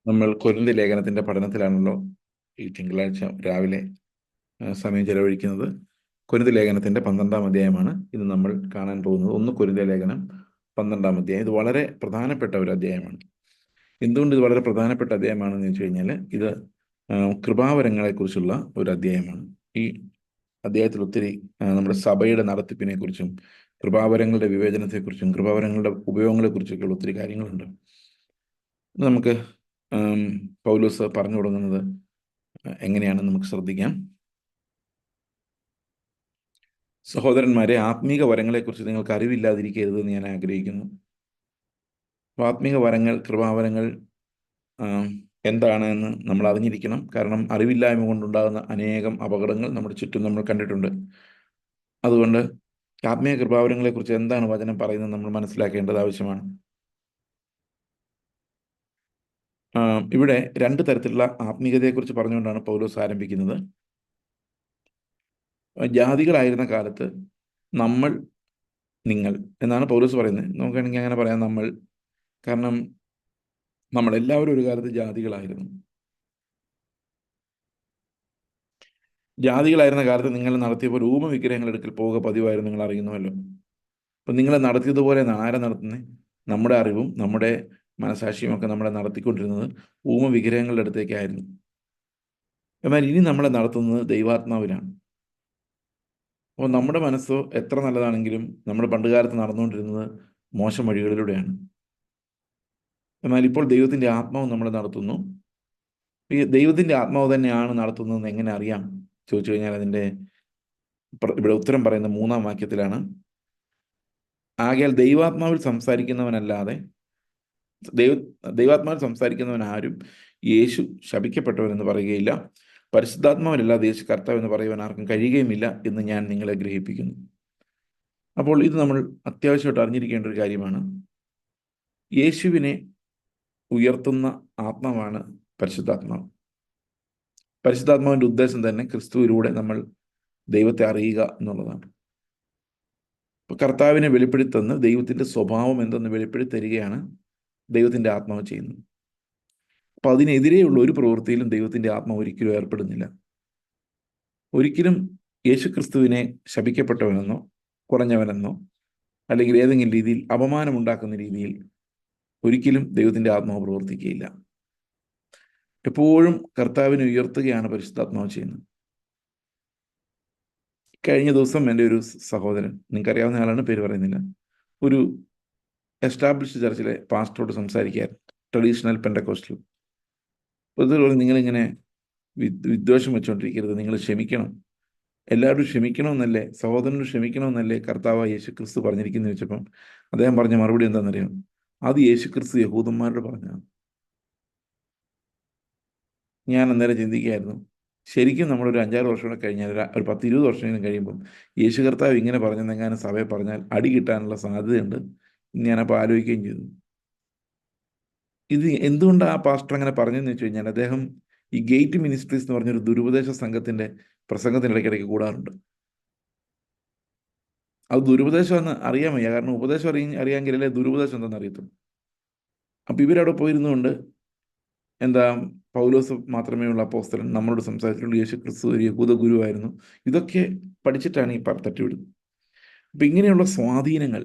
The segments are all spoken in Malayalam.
നമ്മൾ കൊരിന്ത്യർ ലേഖനത്തിന്റെ പഠനത്തിലാണല്ലോ ഈ തിങ്കളാഴ്ച രാവിലെ സമയം ചെലവഴിക്കുന്നത്. കൊരിന്ത്യർ ലേഖനത്തിന്റെ 12-ാം അധ്യായമാണ് ഇന്ന് നമ്മൾ കാണാൻ പോകുന്നത്. 1 കൊരിന്ത്യർ ലേഖനം 12-ാം അധ്യായം. ഇത് വളരെ പ്രധാനപ്പെട്ട ഒരു അധ്യായമാണ്. എന്തുകൊണ്ട് ഇത് വളരെ പ്രധാനപ്പെട്ട അധ്യായമാണെന്ന് വെച്ച് കഴിഞ്ഞാൽ ഇത് കൃപാവരങ്ങളെക്കുറിച്ചുള്ള ഒരു അധ്യായമാണ്. ഈ അധ്യായത്തിൽ ഒത്തിരി നമ്മുടെ സഭയുടെ നടത്തിപ്പിനെ കുറിച്ചും കൃപാവരങ്ങളുടെ വിവേചനത്തെക്കുറിച്ചും കൃപാവരങ്ങളുടെ ഉപയോഗങ്ങളെക്കുറിച്ചൊക്കെയുള്ള ഒത്തിരി കാര്യങ്ങളുണ്ട്. നമുക്ക് പൗലോസ് പറഞ്ഞു തുടങ്ങുന്നത് എങ്ങനെയാണെന്ന് നമുക്ക് ശ്രദ്ധിക്കാം. സഹോദരന്മാരെ, ആത്മീക വരങ്ങളെക്കുറിച്ച് നിങ്ങൾക്ക് അറിവില്ലാതിരിക്കരുതെന്ന് ഞാൻ ആഗ്രഹിക്കുന്നു. ആത്മീക വരങ്ങൾ, കൃപാവരങ്ങൾ എന്താണ് എന്ന് നമ്മൾ അറിഞ്ഞിരിക്കണം. കാരണം അറിവില്ലായ്മ കൊണ്ടുണ്ടാകുന്ന അനേകം അപകടങ്ങൾ നമ്മുടെ ചുറ്റും നമ്മൾ കണ്ടിട്ടുണ്ട്. അതുകൊണ്ട് ആത്മീയ കൃപാവരങ്ങളെക്കുറിച്ച് എന്താണ് വചനം പറയുന്നത് നമ്മൾ മനസ്സിലാക്കേണ്ടത് ആവശ്യമാണ്. ഇവിടെ 2 തരത്തിലുള്ള ആത്മീയതയെക്കുറിച്ച് പറഞ്ഞുകൊണ്ടാണ് പൗലോസ് ആരംഭിക്കുന്നത്. ജാതികളായിരുന്ന കാലത്ത് നമ്മൾ, നിങ്ങൾ എന്നാണ് പൗലോസ് പറയുന്നത്. നമുക്ക് വേണമെങ്കിൽ അങ്ങനെ പറയാം, നമ്മൾ. കാരണം നമ്മളെല്ലാവരും ഒരു കാലത്ത് ജാതികളായിരുന്നു. ജാതികളായിരുന്ന കാലത്ത് നിങ്ങൾ നടത്തിയപ്പോൾ വിഗ്രഹങ്ങൾ എടുക്കൽ പോവുക പതിവായിരുന്നു, നിങ്ങൾ അറിയുന്നുവല്ലോ. അപ്പം നിങ്ങളെ നടത്തിയതുപോലെ ആരെ നടത്തുന്നത്? നമ്മുടെ അറിവും നമ്മുടെ മനസാക്ഷിയും ഒക്കെ നമ്മളെ നടത്തിക്കൊണ്ടിരുന്നത് വിഗ്രഹങ്ങളുടെ അടുത്തേക്കായിരുന്നു. എന്നാൽ ഇനി നമ്മളെ നടത്തുന്നത് ദൈവാത്മാവിലാണ്. അപ്പോൾ നമ്മുടെ മനസ്സോ എത്ര നല്ലതാണെങ്കിലും നമ്മൾ പണ്ടുകാലത്ത് നടന്നുകൊണ്ടിരുന്നത് മോശം വഴികളിലൂടെയാണ്. എന്നാൽ ഇപ്പോൾ ദൈവത്തിൻ്റെ ആത്മാവ് നമ്മളെ നടത്തുന്നു. ഈ ദൈവത്തിൻ്റെ ആത്മാവ് തന്നെയാണ് നടത്തുന്നതെന്ന് എങ്ങനെ അറിയാം ചോദിച്ചു കഴിഞ്ഞാൽ അതിൻ്റെ ഇവിടെ ഉത്തരം പറയുന്ന 3-ാം വാക്യത്തിലാണ്. ആകയാൽ ദൈവാത്മാവിൽ സംസാരിക്കുന്നവനല്ലാതെ ദൈവാത്മാവിൽ സംസാരിക്കുന്നവൻ ആരും യേശു ശപിക്കപ്പെട്ടവനെന്ന് പറയുകയില്ല, പരിശുദ്ധാത്മാവിലല്ലാതെ യേശു കർത്താവ് എന്ന് പറയുവാൻ ആർക്കും കഴിയുകയുമില്ല എന്ന് ഞാൻ നിങ്ങളെ ഗ്രഹിപ്പിക്കുന്നു. അപ്പോൾ ഇത് നമ്മൾ അത്യാവശ്യമായിട്ട് അറിഞ്ഞിരിക്കേണ്ട ഒരു കാര്യമാണ്. യേശുവിനെ ഉയർത്തുന്ന ആത്മാവാണ് പരിശുദ്ധാത്മാവ്. പരിശുദ്ധാത്മാവിൻ്റെ ഉദ്ദേശം തന്നെ ക്രിസ്തുവിലൂടെ നമ്മൾ ദൈവത്തെ അറിയുക എന്നുള്ളതാണ്. ഇപ്പോൾ കർത്താവിനെ വെളിപ്പെടുത്തുന്ന ദൈവത്തിൻ്റെ സ്വഭാവം എന്തെന്ന് വെളിപ്പെടുത്തരികയാണ് ദൈവത്തിൻ്റെ ആത്മാവ് ചെയ്യുന്നത്. അപ്പോൾ അതിനെതിരെയുള്ള ഒരു പ്രവൃത്തിയിലും ദൈവത്തിൻ്റെ ആത്മാവ് ഒരിക്കലും ഏർപ്പെടുന്നില്ല. ഒരിക്കലും യേശു ക്രിസ്തുവിനെ ശപിക്കപ്പെട്ടവനെന്നോ കുറഞ്ഞവനെന്നോ അല്ലെങ്കിൽ ഏതെങ്കിലും രീതിയിൽ അപമാനമുണ്ടാക്കുന്ന രീതിയിൽ ഒരിക്കലും ദൈവത്തിൻ്റെ ആത്മാവ് പ്രവർത്തിക്കുകയില്ല. എപ്പോഴും കർത്താവിനെ ഉയർത്തുകയാണ് പരിശുദ്ധാത്മാവ് ചെയ്യുന്നത്. കഴിഞ്ഞ ദിവസം എൻ്റെ ഒരു സഹോദരൻ, നിങ്ങൾക്കറിയാവുന്ന ആളാണ്, പേര് പറയുന്നില്ല, ഒരു എസ്റ്റാബ്ലിഷ്ഡ് ചർച്ചിലെ പാസ്റ്ററോട് സംസാരിക്കാൻ, ട്രഡീഷണൽ പെന്തക്കോസ്റ്റൽ. അതുപോലെ നിങ്ങളിങ്ങനെ വിദ്വേഷം വെച്ചുകൊണ്ടിരിക്കരുത്, നിങ്ങൾ ക്ഷമിക്കണം, എല്ലാവരും ക്ഷമിക്കണമെന്നല്ലേ, സഹോദരനോട് ക്ഷമിക്കണമെന്നല്ലേ കർത്താവ് യേശു ക്രിസ്തു പറഞ്ഞിരിക്കുന്നു വെച്ചപ്പം അദ്ദേഹം പറഞ്ഞ മറുപടി എന്താണെന്നറിയാം? അത് യേശു ക്രിസ്തു യഹൂദന്മാരോട് പറഞ്ഞതാണ്. ഞാൻ അന്നേരം ചിന്തിക്കുകയായിരുന്നു, ശരിക്കും നമ്മളൊരു 5-6 വർഷം കൂടെ കഴിഞ്ഞാൽ, ഒരു 10-20 വർഷമെങ്കിലും കഴിയുമ്പം യേശു കർത്താവ് ഇങ്ങനെ പറഞ്ഞെന്നെങ്ങാനും സഭയെ പറഞ്ഞാൽ അടി കിട്ടാനുള്ള സാധ്യതയുണ്ട്. ഞാനപ്പോൾ ആലോചിക്കുകയും ചെയ്തു, ഇത് എന്തുകൊണ്ടാണ് ആ പാസ്റ്റർ അങ്ങനെ പറഞ്ഞതെന്ന് വെച്ച് കഴിഞ്ഞാൽ, അദ്ദേഹം ഈ ഗേറ്റ് മിനിസ്ട്രീസ് എന്ന് പറഞ്ഞൊരു ദുരുപദേശ സംഘത്തിൻ്റെ പ്രസംഗത്തിന് ഇടയ്ക്കിടയ്ക്ക് കൂടാറുണ്ട്. അത് ദുരുപദേശമെന്ന് അറിയാൻ വയ്യ, കാരണം ഉപദേശം അറിയാമെങ്കിലല്ലേ ദുരുപദേശം എന്താണെന്ന് അറിയത്തുള്ളൂ. അപ്പം ഇവരവിടെ പോയിരുന്നുകൊണ്ട് എന്താ, പൗലോസ് മാത്രമേ ഉള്ള അപ്പോസ്തലൻ, നമ്മളോട് സംസാരിച്ചിട്ടുള്ള യേശു ക്രിസ്തു ഒരു യഹൂദ ഗുരുവായിരുന്നു, ഇതൊക്കെ പഠിച്ചിട്ടാണ് ഈ തട്ടിവിടുന്നത്. അപ്പം ഇങ്ങനെയുള്ള സ്വാധീനങ്ങൾ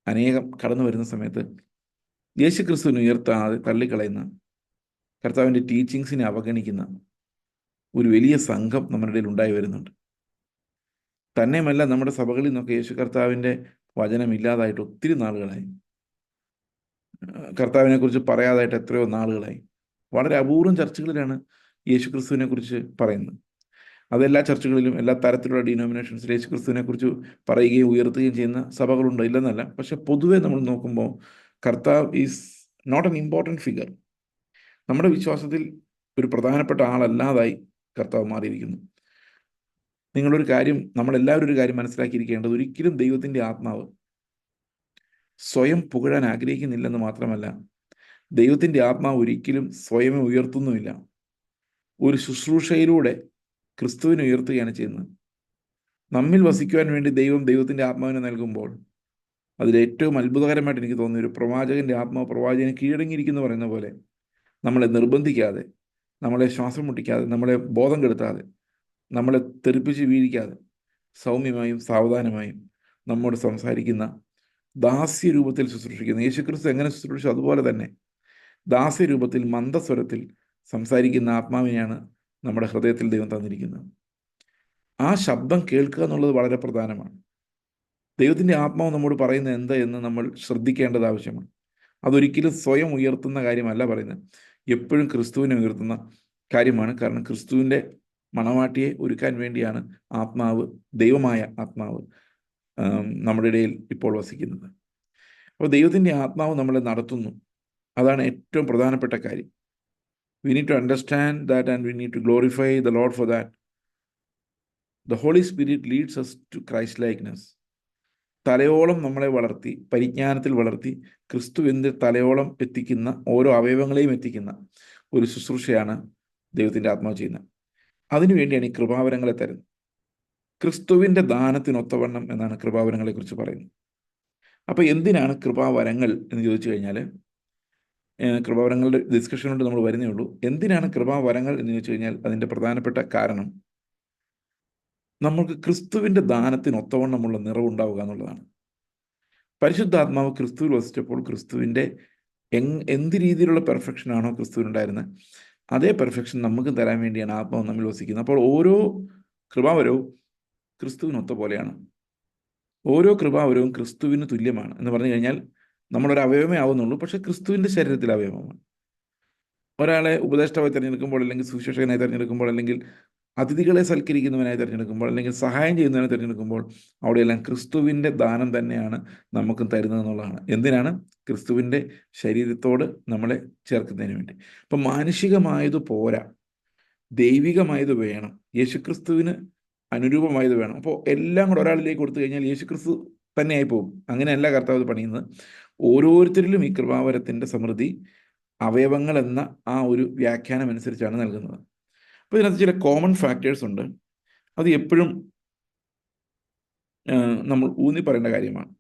അനേകം കടന്നു വരുന്ന സമയത്ത് യേശു ക്രിസ്തുവിനെ ഉയർത്താതെ തള്ളിക്കളയുന്ന, കർത്താവിൻ്റെ ടീച്ചിങ്സിനെ അവഗണിക്കുന്ന ഒരു വലിയ സംഘം നമ്മുടെ ഇടയിൽ ഉണ്ടായി വരുന്നുണ്ട്. തന്നെയുമല്ല, നമ്മുടെ സഭകളിൽ നിന്നൊക്കെ യേശു കർത്താവിൻ്റെ വചനം ഇല്ലാതായിട്ട് ഒത്തിരി നാളുകളായി. കർത്താവിനെ കുറിച്ച് പറയാതായിട്ട് എത്രയോ നാളുകളായി. വളരെ അപൂർവം ചർച്ചകളിലാണ് യേശു ക്രിസ്തുവിനെ കുറിച്ച് പറയുന്നത്. അതെല്ലാ ചർച്ചകളിലും എല്ലാ തരത്തിലുള്ള ഡിനോമിനേഷൻസിൽ യേശു ക്രിസ്തുവിനെ കുറിച്ച് പറയുകയും ഉയർത്തുകയും ചെയ്യുന്ന സഭകളുണ്ട്, ഇല്ലെന്നല്ല. പക്ഷെ പൊതുവെ നമ്മൾ നോക്കുമ്പോൾ കർത്താവ് is not an important figure. നമ്മുടെ വിശ്വാസത്തിൽ ഒരു പ്രധാനപ്പെട്ട ആളല്ലാതായി കർത്താവ് മാറിയിരിക്കുന്നു. നിങ്ങളൊരു കാര്യം, നമ്മളെല്ലാവരും ഒരു കാര്യം മനസ്സിലാക്കിയിരിക്കേണ്ടത്, ഒരിക്കലും ദൈവത്തിൻ്റെ ആത്മാവ് സ്വയം പുകഴാൻ ആഗ്രഹിക്കുന്നില്ലെന്ന് മാത്രമല്ല, ദൈവത്തിൻ്റെ ആത്മാവ് ഒരിക്കലും സ്വയമേ ഉയർത്തുന്നുമില്ല. ഒരു ശുശ്രൂഷയിലൂടെ ക്രിസ്തുവിനെ ഉയർത്തുകയാണ് ചെയ്യുന്നത്. നമ്മിൽ വസിക്കുവാൻ വേണ്ടി ദൈവത്തിൻ്റെ ആത്മാവിനെ നൽകുമ്പോൾ അതിലേറ്റവും അത്ഭുതകരമായിട്ട് എനിക്ക് തോന്നിയ ഒരു പ്രവാചകൻ്റെ ആത്മാവ് പ്രവാചകനെ കീഴടങ്ങിയിരിക്കുന്നു പറയുന്ന പോലെ നമ്മളെ നിർബന്ധിക്കാതെ, നമ്മളെ ശ്വാസം മുട്ടിക്കാതെ, നമ്മളെ ബോധം കെടുത്താതെ, നമ്മളെ തെറിപ്പിച്ച് വീഴിക്കാതെ, സൗമ്യമായും സാവധാനമായും നമ്മോട് സംസാരിക്കുന്ന, ദാസ്യ രൂപത്തിൽ ശുശ്രൂഷിക്കുന്ന യേശുക്രിസ്തു എങ്ങനെ ശുശ്രൂഷിച്ചു അതുപോലെ തന്നെ ദാസ്യ രൂപത്തിൽ മന്ദസ്വരത്തിൽ സംസാരിക്കുന്ന ആത്മാവിനെയാണ് നമ്മുടെ ഹൃദയത്തിൽ ദൈവം തന്നിരിക്കുന്നത്. ആ ശബ്ദം കേൾക്കുക എന്നുള്ളത് വളരെ പ്രധാനമാണ്. ദൈവത്തിൻ്റെ ആത്മാവ് നമ്മോട് പറയുന്നത് എന്താ എന്ന് നമ്മൾ ശ്രദ്ധിക്കേണ്ടത് ആവശ്യമാണ്. അതൊരിക്കലും സ്വയം ഉയർത്തുന്ന കാര്യമല്ല പറയുന്നത്, എപ്പോഴും ക്രിസ്തുവിനെ ഉയർത്തുന്ന കാര്യമാണ്. കാരണം ക്രിസ്തുവിൻ്റെ മണവാട്ടിയെ ഒരുക്കാൻ വേണ്ടിയാണ് ആത്മാവ്, ദൈവമായ ആത്മാവ് നമ്മുടെ ഇടയിൽ ഇപ്പോൾ വസിക്കുന്നത്. അപ്പോൾ ദൈവത്തിൻ്റെ ആത്മാവ് നമ്മളെ നടത്തുന്നു. അതാണ് ഏറ്റവും പ്രധാനപ്പെട്ട കാര്യം. We need to understand that and we need to glorify the Lord for that. The Holy Spirit leads us to Christ-likeness. തലയോളം നമ്മളെ വളർത്തി, പരിജ്ഞാനത്തിൽ വളർത്തി, ക്രിസ്തുവിൻ്റെ തലയോളം എത്തിക്കുന്ന, ഓരോ അവയവങ്ങളെയും എത്തിക്കുന്ന ഒരു ശുശ്രൂഷയാണ് ദൈവത്തിൻ്റെ ആത്മാവ് ചെയ്യുന്നത്. അതിനുവേണ്ടിയാണ് ഈ കൃപാവരങ്ങളെ തരുന്നത്. ക്രിസ്തുവിൻ്റെ ദാനത്തിനൊത്തവണ്ണം എന്നാണ് കൃപാവരങ്ങളെക്കുറിച്ച് പറയുന്നത്. അപ്പോൾ എന്തിനാണ് കൃപാവരങ്ങൾ എന്ന് ചോദിച്ചു കഴിഞ്ഞാൽ, കൃപാവരങ്ങളുടെ ഡിസ്കഷനോട് നമ്മൾ വരുന്നേ ഉള്ളൂ. എന്തിനാണ് കൃപാവരങ്ങൾ എന്ന് ചോദിച്ചു കഴിഞ്ഞാൽ അതിൻ്റെ പ്രധാനപ്പെട്ട കാരണം നമുക്ക് ക്രിസ്തുവിൻ്റെ ദാനത്തിനൊത്തവണ്ണമുള്ള നിറവുണ്ടാവുക എന്നുള്ളതാണ്. പരിശുദ്ധാത്മാവ് ക്രിസ്തുവിൽ വസിച്ചപ്പോൾ ക്രിസ്തുവിൻ്റെ എന്ത് രീതിയിലുള്ള പെർഫെക്ഷനാണോ ക്രിസ്തുവിനുണ്ടായിരുന്നത്, അതേ പെർഫെക്ഷൻ നമുക്ക് തരാൻ വേണ്ടിയാണ് ആത്മാവ് നമ്മിൽ വസിക്കുന്നത്. അപ്പോൾ ഓരോ കൃപാവരവും ക്രിസ്തുവിനൊത്ത പോലെയാണ്. ഓരോ കൃപാവരവും ക്രിസ്തുവിന് തുല്യമാണ് എന്ന് പറഞ്ഞു കഴിഞ്ഞാൽ നമ്മളൊരു അവയവമേ ആവുന്നുള്ളൂ, പക്ഷെ ക്രിസ്തുവിൻ്റെ ശരീരത്തിൽ അവയവമാണ്. ഒരാളെ ഉപദേഷ്ടാവായി തിരഞ്ഞെടുക്കുമ്പോൾ, അല്ലെങ്കിൽ സുവിശേഷകനായി തിരഞ്ഞെടുക്കുമ്പോൾ, അല്ലെങ്കിൽ അതിഥികളെ സൽക്കരിക്കുന്നവനായി തിരഞ്ഞെടുക്കുമ്പോൾ, അല്ലെങ്കിൽ സഹായം ചെയ്യുന്നവനെ തിരഞ്ഞെടുക്കുമ്പോൾ, അവിടെയെല്ലാം ക്രിസ്തുവിൻ്റെ ദാനം തന്നെയാണ് നമുക്കും തരുന്നത് എന്നുള്ളതാണ്. എന്തിനാണ്? ക്രിസ്തുവിൻ്റെ ശരീരത്തോട് നമ്മളെ ചേർക്കുന്നതിന് വേണ്ടി. അപ്പം മാനുഷികമായത് പോരാ, ദൈവികമായത് വേണം, യേശുക്രിസ്തുവിന് അനുരൂപമായത് വേണം. അപ്പോൾ എല്ലാം കൂടെ ഒരാളിലേക്ക് കൊടുത്തു കഴിഞ്ഞാൽ യേശുക്രിസ്തു തന്നെയായി പോകും. അങ്ങനെയല്ല കർത്താവ് പണിയുന്നത്. ഓരോരുത്തരിലും ഈ കൃപാവരത്തിൻ്റെ സമൃദ്ധി അവയവങ്ങൾ എന്ന ആ ഒരു വ്യാഖ്യാനം അനുസരിച്ചാണ് നൽകുന്നത്. അപ്പോൾ ഇതിനകത്ത് ചില കോമൺ ഫാക്ടേഴ്സ് ഉണ്ട്. അത് എപ്പോഴും നമ്മൾ ഊന്നി പറയേണ്ട കാര്യമാണ്.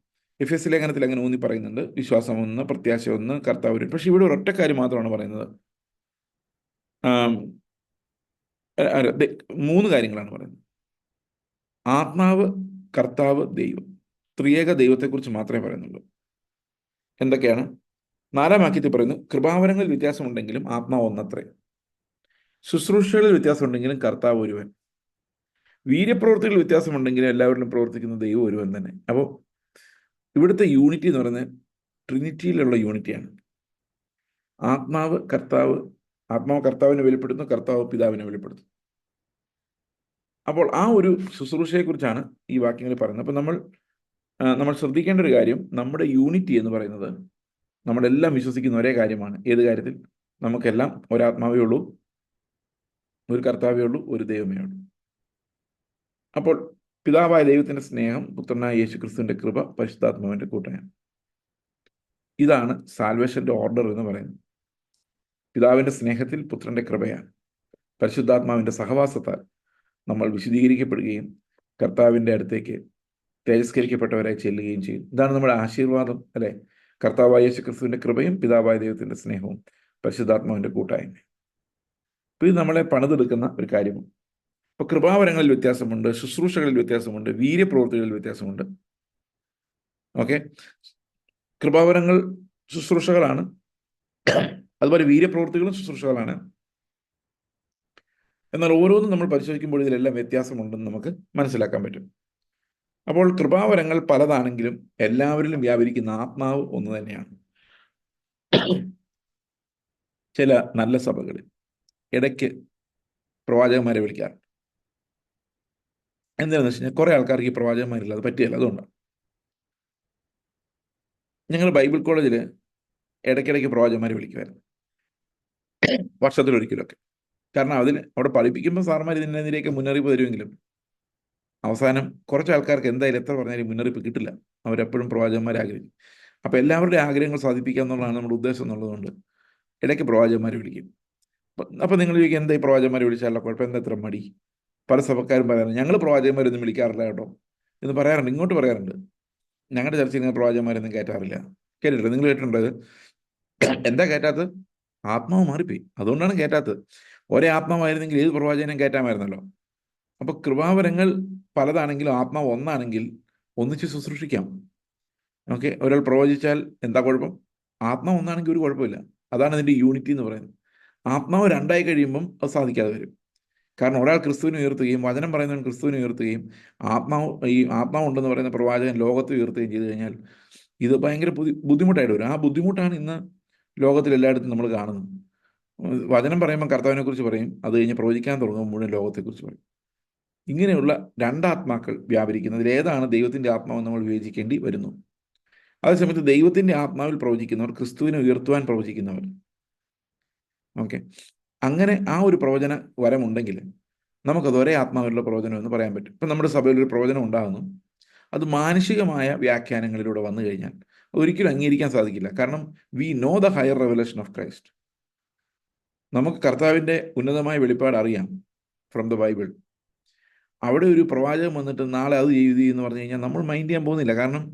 എഫെസ്യ ലേഖനത്തിൽ അങ്ങനെ ഊന്നി പറയുന്നുണ്ട്. വിശ്വാസം ഒന്ന്, പ്രത്യാശ ഒന്ന്, കർത്താവ് ഒരു. പക്ഷെ ഇവിടെ ഒരൊറ്റ കാര്യം മാത്രമാണ് പറയുന്നത്. 3 കാര്യങ്ങളാണ് പറയുന്നത്. ആത്മാവ്, കർത്താവ്, ദൈവം. ത്രിയേക ദൈവത്തെക്കുറിച്ച് മാത്രമേ പറയുന്നുള്ളൂ. എന്തൊക്കെയാണ്? 4-ാം വാക്യത്തിൽ പറയുന്നു, കൃപാവരങ്ങളിൽ വ്യത്യാസമുണ്ടെങ്കിലും ആത്മാവ് ഒന്നത്രേ. ശുശ്രൂഷകളിൽ വ്യത്യാസമുണ്ടെങ്കിലും കർത്താവ് ഒരുവൻ. വീര്യപ്രവൃത്തികളിൽ വ്യത്യാസമുണ്ടെങ്കിലും എല്ലാവരിലും പ്രവർത്തിക്കുന്ന ദൈവം ഒരുവൻ തന്നെ. അപ്പോൾ ഇവിടുത്തെ യൂണിറ്റി എന്ന് പറയുന്നത് ട്രിനിറ്റിയിലുള്ള യൂണിറ്റിയാണ്. ആത്മാവ് കർത്താവിനെ വെളിപ്പെടുത്തുന്നു, കർത്താവ് പിതാവിനെ വെളിപ്പെടുത്തുന്നു. അപ്പോൾ ആ ഒരു ശുശ്രൂഷയെക്കുറിച്ചാണ് ഈ വാക്യങ്ങളിൽ പറയുന്നത്. അപ്പോൾ നമ്മൾ ശ്രദ്ധിക്കേണ്ട ഒരു കാര്യം, നമ്മുടെ യൂണിറ്റി എന്ന് പറയുന്നത് നമ്മളെല്ലാം വിശ്വസിക്കുന്ന ഒരേ കാര്യമാണ്. ഏത് കാര്യത്തിൽ? നമുക്കെല്ലാം ഒരാത്മാവേ ഉള്ളൂ, ഒരു കർത്താവേ ഉള്ളൂ, ഒരു ദൈവമേ ഉള്ളൂ. അപ്പോൾ പിതാവായ ദൈവത്തിൻ്റെ സ്നേഹം, പുത്രനായ യേശുക്രിസ്തുവിൻ്റെ കൃപ, പരിശുദ്ധാത്മാവിൻ്റെ കൂട്ടായ്മ. ഇതാണ് സാൽവേഷൻ്റെ ഓർഡർ എന്ന് പറയുന്നത്. പിതാവിൻ്റെ സ്നേഹത്തിൽ പുത്രൻ്റെ കൃപയാണ്, പരിശുദ്ധാത്മാവിൻ്റെ സഹവാസത്താൽ നമ്മൾ വിശദീകരിക്കപ്പെടുകയും കർത്താവിൻ്റെ അടുത്തേക്ക് തേജസ്കരിക്കപ്പെട്ടവരായി ചെല്ലുകയും ചെയ്യും. ഇതാണ് നമ്മുടെ ആശീർവാദം, അല്ലേ? കർത്താവായ യേശുക്രിസ്തുവിൻ്റെ കൃപയും പിതാവായ ദൈവത്തിൻ്റെ സ്നേഹവും പരിശുദ്ധാത്മാവിൻ്റെ കൂട്ടായ്മ. അപ്പോൾ ഇത് നമ്മളെ പണിതെടുക്കുന്ന ഒരു കാര്യമാണ്. അപ്പോൾ കൃപാവരങ്ങളിൽ വ്യത്യാസമുണ്ട്, ശുശ്രൂഷകളിൽ വ്യത്യാസമുണ്ട്, വീര്യപ്രവൃത്തികളിൽ വ്യത്യാസമുണ്ട്. ഓക്കെ, കൃപാവരങ്ങൾ ശുശ്രൂഷകളാണ്, അതുപോലെ വീര്യപ്രവൃത്തികളും ശുശ്രൂഷകളാണ്. എന്നാൽ ഓരോന്നും നമ്മൾ പരിശോധിക്കുമ്പോൾ ഇതിലെല്ലാം വ്യത്യാസമുണ്ടെന്ന് നമുക്ക് മനസ്സിലാക്കാൻ പറ്റും. അപ്പോൾ കൃപാവരങ്ങൾ പലതാണെങ്കിലും എല്ലാവരിലും വ്യാപരിക്കുന്ന ആത്മാവ് ഒന്ന് തന്നെയാണ്. ചില നല്ല സഭകളിൽ ഇടയ്ക്ക് പ്രവാചകന്മാരെ വിളിക്കാറുണ്ട്. എന്താണെന്ന് വെച്ച് കഴിഞ്ഞാൽ കുറേ ആൾക്കാർക്ക് ഈ പ്രവാചകന്മാരില്ല, അത് പറ്റിയല്ല. അതുകൊണ്ടാണ് ഞങ്ങൾ ബൈബിൾ കോളേജിൽ ഇടയ്ക്കിടയ്ക്ക് പ്രവാചകന്മാരെ വിളിക്കുമായിരുന്നു, വർഷത്തിലൊരിക്കലൊക്കെ. കാരണം അവിടെ പഠിപ്പിക്കുമ്പോൾ സാർമാർ ഇതിനെതിരെയൊക്കെ മുന്നറിയിപ്പ് തരുമെങ്കിലും അവസാനം കുറച്ച് ആൾക്കാർക്ക് എന്തായാലും എത്ര പറഞ്ഞാലും മുന്നറിയിപ്പ് കിട്ടില്ല. അവരെപ്പോഴും പ്രവാചകന്മാരെ ആഗ്രഹിക്കും. അപ്പോൾ എല്ലാവരുടെയും ആഗ്രഹങ്ങൾ സാധിപ്പിക്കുക എന്നുള്ളതാണ് നമ്മുടെ ഉദ്ദേശം എന്നുള്ളതുകൊണ്ട് ഇടയ്ക്ക് പ്രവാചകന്മാരെ വിളിക്കും. അപ്പോൾ നിങ്ങൾ ചോദിക്കും, എന്താ ഈ പ്രവാചകന്മാരെ വിളിച്ചാലുള്ള കുഴപ്പം, എന്താ ഇത്ര മടി? പല സഭക്കാരും പറയാറുണ്ട്, ഞങ്ങൾ പ്രവാചകന്മാരൊന്നും വിളിക്കാറില്ല കേട്ടോ എന്ന് പറയാറുണ്ട്. ഇങ്ങോട്ട് പറയാറുണ്ട്, ഞങ്ങളുടെ ചർച്ചയിൽ നിങ്ങൾ പ്രവാചകന്മാരൊന്നും കയറ്റാറില്ല. കേട്ടിട്ടില്ല? നിങ്ങൾ കേട്ടിട്ടുണ്ടോ? എന്താ കയറ്റാത്തത്? ആത്മാവ് മാറിപ്പോയി. അതുകൊണ്ടാണ് കയറ്റാത്തത്. ഒരേ ആത്മാവായിരുന്നെങ്കിൽ ഏത് പ്രവാചകനും കയറ്റാമായിരുന്നല്ലോ. അപ്പോൾ കൃപാവരങ്ങൾ പലതാണെങ്കിലും ആത്മാവ് ഒന്നാണെങ്കിൽ ഒന്നിച്ച് ശുശ്രൂഷിക്കാം. ഓക്കെ, ഒരാൾ പ്രവചിച്ചാൽ എന്താ കുഴപ്പം? ആത്മാവ് ഒന്നാണെങ്കിൽ ഒരു കുഴപ്പമില്ല. അതാണ് അതിൻ്റെ യൂണിറ്റി എന്ന് പറയുന്നത്. ആത്മാവ് രണ്ടായി കഴിയുമ്പം അത് സാധിക്കാതെ വരും. കാരണം ഒരാൾ ക്രിസ്തുവിനെ ഉയർത്തുകയും വചനം പറയുന്നവൻ ക്രിസ്തുവിനെ ഉയർത്തുകയും ആത്മാവ് ഉണ്ടെന്ന് പറയുന്ന പ്രവാചകൻ ലോകത്തെ ഉയർത്തുകയും ചെയ്തു കഴിഞ്ഞാൽ ഇത് ഭയങ്കര ബുദ്ധിമുട്ടായിട്ട് വരും. ആ ബുദ്ധിമുട്ടാണ് ഇന്ന് ലോകത്തിൽ എല്ലായിടത്തും നമ്മൾ കാണുന്നത്. വചനം പറയുമ്പോൾ കർത്താവിനെ കുറിച്ച് പറയും, അത് കഴിഞ്ഞ് പ്രവചിക്കാൻ തുടങ്ങുമ്പോൾ മുഴുവൻ ലോകത്തെക്കുറിച്ച് പറയും. ഇങ്ങനെയുള്ള രണ്ടാത്മാക്കൾ വ്യാപരിക്കുന്നതിൽ ഏതാണ് ദൈവത്തിൻ്റെ ആത്മാവെന്ന് നമ്മൾ വിവേചിക്കേണ്ടി വരുന്നു. അതേസമയത്ത് ദൈവത്തിൻ്റെ ആത്മാവിൽ പ്രവചിക്കുന്നവർ ക്രിസ്തുവിനെ ഉയർത്തുവാൻ പ്രവചിക്കുന്നവർ. ഓക്കെ, അങ്ങനെ ആ ഒരു പ്രവചന വരമുണ്ടെങ്കിൽ നമുക്കത് ഒരേ ആത്മാവിലുള്ള പ്രവചനം എന്ന് പറയാൻ പറ്റും. ഇപ്പം നമ്മുടെ സഭയിൽ ഒരു പ്രവചനം ഉണ്ടാകുന്നു, അത് മാനുഷികമായ വ്യാഖ്യാനങ്ങളിലൂടെ വന്നു കഴിഞ്ഞാൽ ഒരിക്കലും അംഗീകരിക്കാൻ സാധിക്കില്ല. കാരണം we know the higher revelation of Christ. നമുക്ക് കർത്താവിൻ്റെ ഉന്നതമായ വെളിപ്പാട് അറിയാം ഫ്രം ദ ബൈബിൾ. അവിടെ ഒരു പ്രവാചകൻ വന്നിട്ട് നാളെ അത് ചെയ്തു എന്ന് പറഞ്ഞു കഴിഞ്ഞാൽ നമ്മൾ മൈൻഡ് ചെയ്യാൻ പോകുന്നില്ല. കാരണം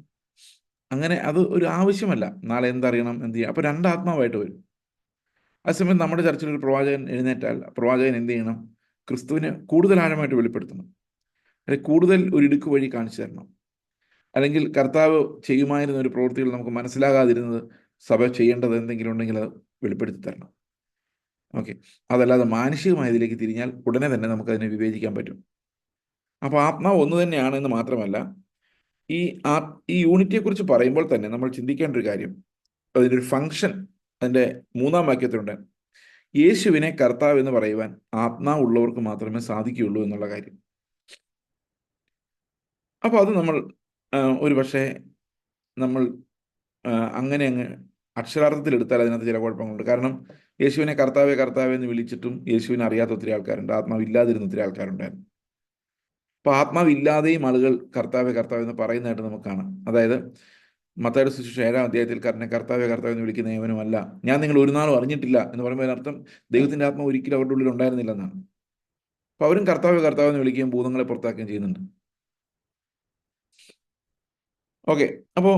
അങ്ങനെ അത് ഒരു ആവശ്യമല്ല. നാളെ എന്തറിയണം, എന്ത് ചെയ്യാം. അപ്പോൾ രണ്ടാത്മാവായിട്ട് വരും. അതേസമയം നമ്മുടെ ചർച്ചിൽ ഒരു പ്രവാചകൻ എഴുന്നേറ്റാൽ പ്രവാചകൻ എന്ത് ചെയ്യണം? ക്രിസ്തുവിനെ കൂടുതൽ ആഴമായിട്ട് വെളിപ്പെടുത്തണം, അല്ലെങ്കിൽ കൂടുതൽ ഒരു ഇടുക്ക് വഴി കാണിച്ചു തരണം. അല്ലെങ്കിൽ കർത്താവ് ചെയ്യുമായിരുന്ന ഒരു പ്രവൃത്തികൾ നമുക്ക് മനസ്സിലാകാതിരുന്നത് സഭ ചെയ്യേണ്ടത് എന്തെങ്കിലും ഉണ്ടെങ്കിൽ അത് വെളിപ്പെടുത്തി തരണം. ഓക്കെ, അതല്ലാതെ മാനുഷികമായതിലേക്ക് തിരിഞ്ഞാൽ ഉടനെ തന്നെ നമുക്കതിനെ വിവേചിക്കാൻ പറ്റും. അപ്പോൾ ആത്മാവ് ഒന്ന് തന്നെയാണെന്ന് മാത്രമല്ല, ഈ യൂണിറ്റിയെക്കുറിച്ച് പറയുമ്പോൾ തന്നെ നമ്മൾ ചിന്തിക്കേണ്ട ഒരു കാര്യം, അതിൻ്റെ ഒരു ഫങ്ഷൻ അതിൻ്റെ 3-ാം വാക്യത്തിലുണ്ട്. യേശുവിനെ കർത്താവ് എന്ന് പറയുവാൻ ആത്മാവ് ഉള്ളവർക്ക് മാത്രമേ സാധിക്കുകയുള്ളൂ എന്നുള്ള കാര്യം. അപ്പോൾ അത് നമ്മൾ ഒരു പക്ഷേ നമ്മൾ അങ്ങനെ അങ്ങ് അക്ഷരാർത്ഥത്തിൽ എടുത്താൽ അതിനകത്ത് ചില കുഴപ്പങ്ങളുണ്ട്. കാരണം യേശുവിനെ കർത്താവെ കർത്താവെ എന്ന് വിളിച്ചിട്ടും യേശുവിനെ അറിയാത്ത ഒത്തിരി ആൾക്കാരുണ്ട്, ആത്മാവില്ലാതിരുന്ന ഒത്തിരി ആൾക്കാരുണ്ടായിരുന്നു. അപ്പോൾ ആത്മാവില്ലാതെയും ആളുകൾ കർത്താവെ കർത്താവ് എന്ന് പറയുന്നതായിട്ട് നമുക്ക് കാണാം. അതായത് മത്തായിയുടെ സുവിശേഷം 7-ാം അധ്യായത്തിൽ കർത്താവെ കർത്താവ് എന്ന് വിളിക്കുന്ന ഏവനുമല്ല ഞാൻ നിങ്ങൾ ഒരു നാളും അറിഞ്ഞിട്ടില്ല എന്ന് പറയുമ്പോൾ അതിനർത്ഥം ദൈവത്തിൻ്റെ ആത്മാവ് ഒരിക്കലും അവരുടെ ഉള്ളിൽ ഉണ്ടായിരുന്നില്ല എന്നാണ്. അപ്പോൾ അവരും കർത്താവെ കർത്താവ് എന്ന് വിളിക്കുകയും ഭൂതങ്ങളെ പുറത്താക്കുകയും ചെയ്യുന്നുണ്ട്. ഓക്കെ, അപ്പോൾ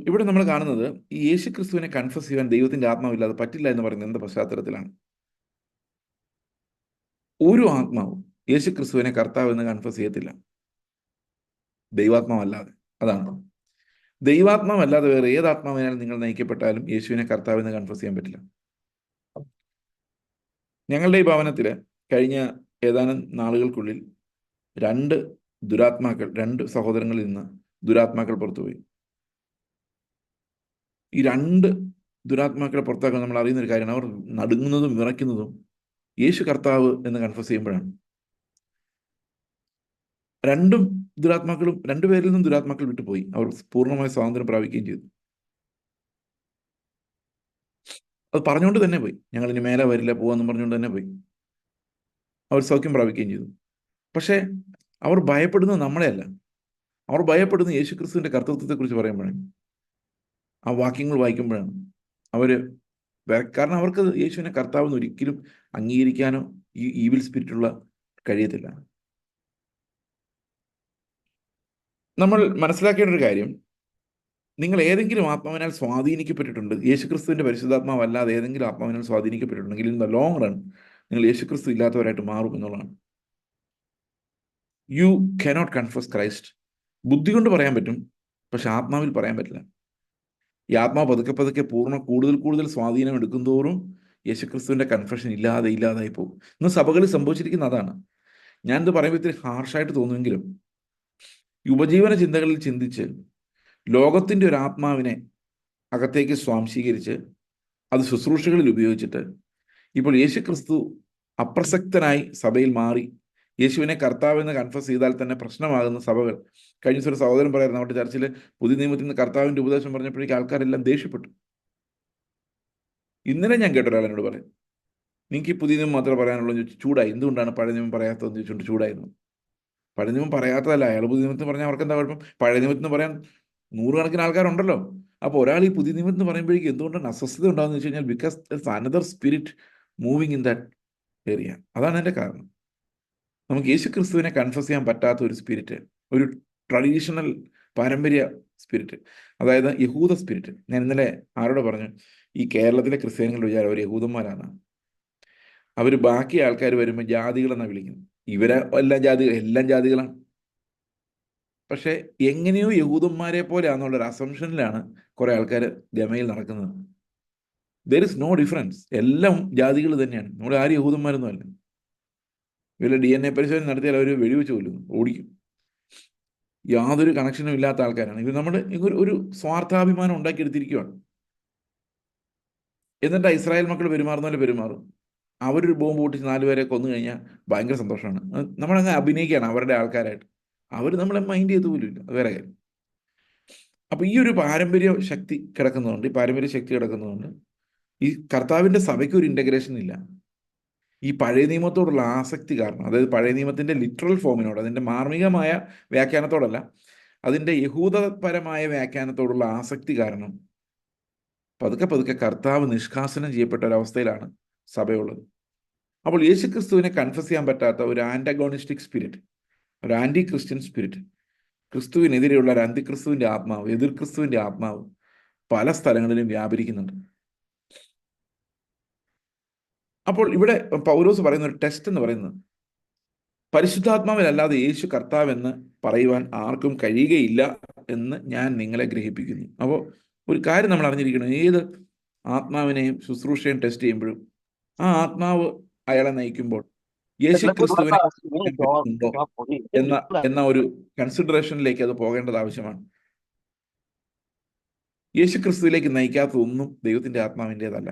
ഇവിടെ നമ്മൾ കാണുന്നത് ഈ യേശു ക്രിസ്തുവിനെ കൺഫസ് ചെയ്യാൻ ദൈവത്തിൻ്റെ ആത്മാവില്ലാതെ പറ്റില്ല എന്ന് പറയുന്നത് എന്ത് പശ്ചാത്തലത്തിലാണ്? ഒരു ആത്മാവും യേശു ക്രിസ്തുവിനെ കർത്താവ് എന്ന് കൺഫസ് ചെയ്യത്തില്ല, ദൈവാത്മാവല്ലാതെ. അതാണ്, ദൈവാത്മാവല്ലാതെ വേറെ ഏത് ആത്മാവിനാൽ നിങ്ങൾ നയിക്കപ്പെട്ടാലും യേശുവിനെ കർത്താവ് എന്ന് കൺഫസ് ചെയ്യാൻ പറ്റില്ല. ഞങ്ങളുടെ ഈ ഭവനത്തിൽ കഴിഞ്ഞ ഏതാനും നാളുകൾക്കുള്ളിൽ 2 ദുരാത്മാക്കൾ, 2 സഹോദരങ്ങളിൽ നിന്ന് ദുരാത്മാക്കൾ പുറത്തുപോയി. ഈ 2 ദുരാത്മാക്കളെ പുറത്താക്കാൻ നമ്മൾ അറിയുന്ന ഒരു കാര്യമാണ്, അവർ നടുങ്ങുന്നതും വിറയ്ക്കുന്നതും യേശു കർത്താവ് എന്ന് കൺഫസ് ചെയ്യുമ്പോഴാണ്. 2 ദുരാത്മാക്കളും 2 പേരിൽ നിന്നും ദുരാത്മാക്കൾ വിട്ടുപോയി. അവർ പൂർണ്ണമായ സ്വാതന്ത്ര്യം പ്രാപിക്കുകയും ചെയ്തു. അത് പറഞ്ഞുകൊണ്ട് തന്നെ പോയി, ഞങ്ങൾ ഇനി മേലെ വരില്ല പോവാന്ന് പറഞ്ഞുകൊണ്ട് തന്നെ പോയി. അവർ സൗഖ്യം പ്രാപിക്കുകയും ചെയ്തു. പക്ഷേ അവർ ഭയപ്പെടുന്നത് നമ്മളെയല്ല, അവർ ഭയപ്പെടുന്നത് യേശു ക്രിസ്തുവിൻ്റെ കർത്തൃത്വത്തെക്കുറിച്ച് പറയുമ്പോഴാണ്, ആ വാക്യങ്ങൾ വായിക്കുമ്പോഴാണ് അവർ. കാരണം അവർക്ക് യേശുവിനെ കർത്താവെന്ന് ഒരിക്കലും അംഗീകരിക്കാനോ ഈ ഈവിൽ സ്പിരിറ്റുള്ള കഴിയത്തില്ല. നമ്മൾ മനസ്സിലാക്കേണ്ട ഒരു കാര്യം, നിങ്ങൾ ഏതെങ്കിലും ആത്മാവിനാൽ സ്വാധീനിക്കപ്പെട്ടിട്ടുണ്ട്, യേശുക്രിസ്തുവിൻ്റെ പരിശുദ്ധാത്മാവല്ലാതെ ഏതെങ്കിലും ആത്മാവിനാൽ സ്വാധീനിക്കപ്പെട്ടിട്ടുണ്ടെങ്കിൽ ഇൻ ദ ലോങ് റൺ നിങ്ങൾ യേശുക്രിസ്തു ഇല്ലാത്തവരായിട്ട് മാറും എന്നുള്ളതാണ്. You cannot confess Christ. ബുദ്ധി കൊണ്ട് പറയാൻ പറ്റും, പക്ഷെ ആത്മാവിൽ പറയാൻ പറ്റില്ല. ഈ ആത്മാവ് പതുക്കെ പതുക്കെ കൂടുതൽ സ്വാധീനം എടുക്കും തോറും യേശുക്രിസ്തുവിൻ്റെ കൺഫഷൻ ഇല്ലാതായി പോകും. ഇന്ന് സഭകളിൽ സംഭവിച്ചിരിക്കുന്ന അതാണ്. ഞാനിത് പറയുമ്പോൾ ഇത്തിരി ഹാർഷായിട്ട് തോന്നുമെങ്കിലും ഉപജീവന ചിന്തകളിൽ ചിന്തിച്ച് ലോകത്തിൻ്റെ ഒരു ആത്മാവിനെ അകത്തേക്ക് സ്വാംശീകരിച്ച് അത് ശുശ്രൂഷകളിൽ ഉപയോഗിച്ചിട്ട് ഇപ്പോൾ യേശുക്രിസ്തു അപ്രസക്തനായി സഭയിൽ മാറി യേശുവിനെ കർത്താവെന്ന് കൺഫസ് ചെയ്താൽ തന്നെ പ്രശ്നമാകുന്ന സഭകൾ. കഴിഞ്ഞ ദിവസം ഒരു സഹോദരൻ പറയായിരുന്നു, നമ്മുടെ ചർച്ചിൽ പുതിയ നിയമത്തിൽ നിന്ന് കർത്താവിൻ്റെ ഉപദേശം പറഞ്ഞപ്പോഴേക്കും ആൾക്കാരെല്ലാം ദേഷ്യപ്പെട്ടു. ഇന്നലെ ഞാൻ കേട്ട ഒരാൾ എന്നോട് പറയും, നിങ്ങൾക്ക് ഈ പുതിയ നിയമം മാത്രമേ പറയാനുള്ളൂ എന്ന് ചോദിച്ചു. ചൂടായി. എന്തുകൊണ്ടാണ് പഴയ നിയമം പറയാത്തതെന്ന് ചോദിച്ചുകൊണ്ട് ചൂടായിരുന്നു. പഴയ നിയമം പറയാത്തതല്ല, അയാൾ പുതിയ നിയമത്തിൽ പറഞ്ഞാൽ അവർക്ക് എന്താ കുഴപ്പം? പഴയ നിയമത്തിൽ പറയാൻ 100 കണക്കിന് ആൾക്കാരുണ്ടല്ലോ. അപ്പോൾ ഒരാൾ ഈ പുതിയ നിയമത്തിൽ പറയുമ്പോഴേക്കും എന്തുകൊണ്ടാണ് അസ്വസ്ഥത ഉണ്ടാകുന്നത് വെച്ച് കഴിഞ്ഞാൽ because another spirit moving in that area. അതാണ് എൻ്റെ കാരണം. നമുക്ക് യേശു ക്രിസ്തുവിനെ കൺഫസ് ചെയ്യാൻ പറ്റാത്ത ഒരു സ്പിരിറ്റ്, ഒരു ട്രഡീഷണൽ പാരമ്പര്യ സ്പിരിറ്റ്, അതായത് യഹൂദ സ്പിരിറ്റ്. ഞാൻ ഇന്നലെ ആരോട് പറഞ്ഞു, ഈ കേരളത്തിലെ ക്രിസ്ത്യാനികളുടെ വിചാരം അവർ യഹൂദന്മാരാണ്. അവർ ബാക്കി ആൾക്കാർ വരുമ്പോൾ ജാതികളെന്നാണ് വിളിക്കുന്നത്. ഇവരെ എല്ലാം ജാതികളാണ്. പക്ഷെ എങ്ങനെയോ യഹൂദന്മാരെ പോലെയാണെന്നുള്ളൊരു അസംഷനിലാണ് കുറെ ആൾക്കാർ ഗമയിൽ നടക്കുന്നത്. There is no difference. എല്ലാം ജാതികൾ തന്നെയാണ്. നമ്മൾ ആരും യഹൂദന്മാരൊന്നും അല്ല. ഇവരുടെ DNA പരിശോധന നടത്തിയാൽ അവർ വെടിവെച്ച് കൊല്ലുന്നു, ഓടിക്കും. യാതൊരു കണക്ഷനും ഇല്ലാത്ത ആൾക്കാരാണ് ഇവർ. നമ്മുടെ ഒരു സ്വാർത്ഥാഭിമാനം ഉണ്ടാക്കിയെടുത്തിരിക്കുകയാണ്. എന്നിട്ട് ഇസ്രായേൽ മക്കൾ പെരുമാറുന്ന പോലെ പെരുമാറും. അവരൊരു ബോംബ് പൊട്ടിച്ച് 4 പേരെ കൊന്നു കഴിഞ്ഞാൽ ഭയങ്കര സന്തോഷമാണ്. നമ്മളങ്ങ് അഭിനയിക്കുകയാണ് അവരുടെ ആൾക്കാരായിട്ട്. അവർ നമ്മളെ മൈൻഡ് ചെയ്ത് പോലും ഇല്ല. അത് വേറെ കാര്യം. അപ്പൊ ഈ ഒരു പാരമ്പര്യ ശക്തി കിടക്കുന്നതുകൊണ്ട്, ഈ കർത്താവിന്റെ സഭയ്ക്ക് ഒരു ഇന്റഗ്രേഷൻ ഇല്ല. ഈ പഴയ നിയമത്തോടുള്ള ആസക്തി കാരണം, അതായത് പഴയ നിയമത്തിന്റെ ലിറ്ററൽ ഫോമിനോട്, അതിന്റെ മാർമികമായ വ്യാഖ്യാനത്തോടല്ല, അതിന്റെ യഹൂദപരമായ വ്യാഖ്യാനത്തോടുള്ള ആസക്തി കാരണം പതുക്കെ കർത്താവ് നിഷ്കാസനം ചെയ്യപ്പെട്ട ഒരവസ്ഥയിലാണ് സഭയുള്ളത്. അപ്പോൾ യേശുക്രിസ്തുവിനെ കൺഫസ് ചെയ്യാൻ പറ്റാത്ത ഒരു ആന്റഗോണിസ്റ്റിക് സ്പിരിറ്റ്, ഒരു ആന്റി ക്രിസ്ത്യൻ സ്പിരിറ്റ്, ക്രിസ്തുവിനെതിരെയുള്ള ഒരു അന്തിക്രിസ്തുവിന്റെ ആത്മാവ്, എതിർ ക്രിസ്തുവിന്റെ ആത്മാവ് പല സ്ഥലങ്ങളിലും വ്യാപരിക്കുന്നുണ്ട്. അപ്പോൾ ഇവിടെ പൗലോസ് പറയുന്ന ഒരു ടെസ്റ്റ് എന്ന് പറയുന്നത്, പരിശുദ്ധാത്മാവിലല്ലാതെ യേശു കർത്താവ് എന്ന് പറയുവാൻ ആർക്കും കഴിയുകയില്ല എന്ന് ഞാൻ നിങ്ങളെ ഗ്രഹിപ്പിക്കുന്നു. അപ്പോൾ ഒരു കാര്യം നമ്മൾ അറിഞ്ഞിരിക്കണം, ഏത് ആത്മാവിനെയും ശുശ്രൂഷയും ടെസ്റ്റ് ചെയ്യുമ്പോഴും ആ ആത്മാവ് അയാളെ നയിക്കുമ്പോൾ യേശു ക്രിസ്തുവിനെ ഉണ്ടോ എന്ന ഒരു കൺസിഡറേഷനിലേക്ക് അത് പോകേണ്ടത് ആവശ്യമാണ്. യേശു ക്രിസ്തുവിലേക്ക് നയിക്കാത്തതൊന്നും ദൈവത്തിന്റെ ആത്മാവിൻ്റെതല്ല.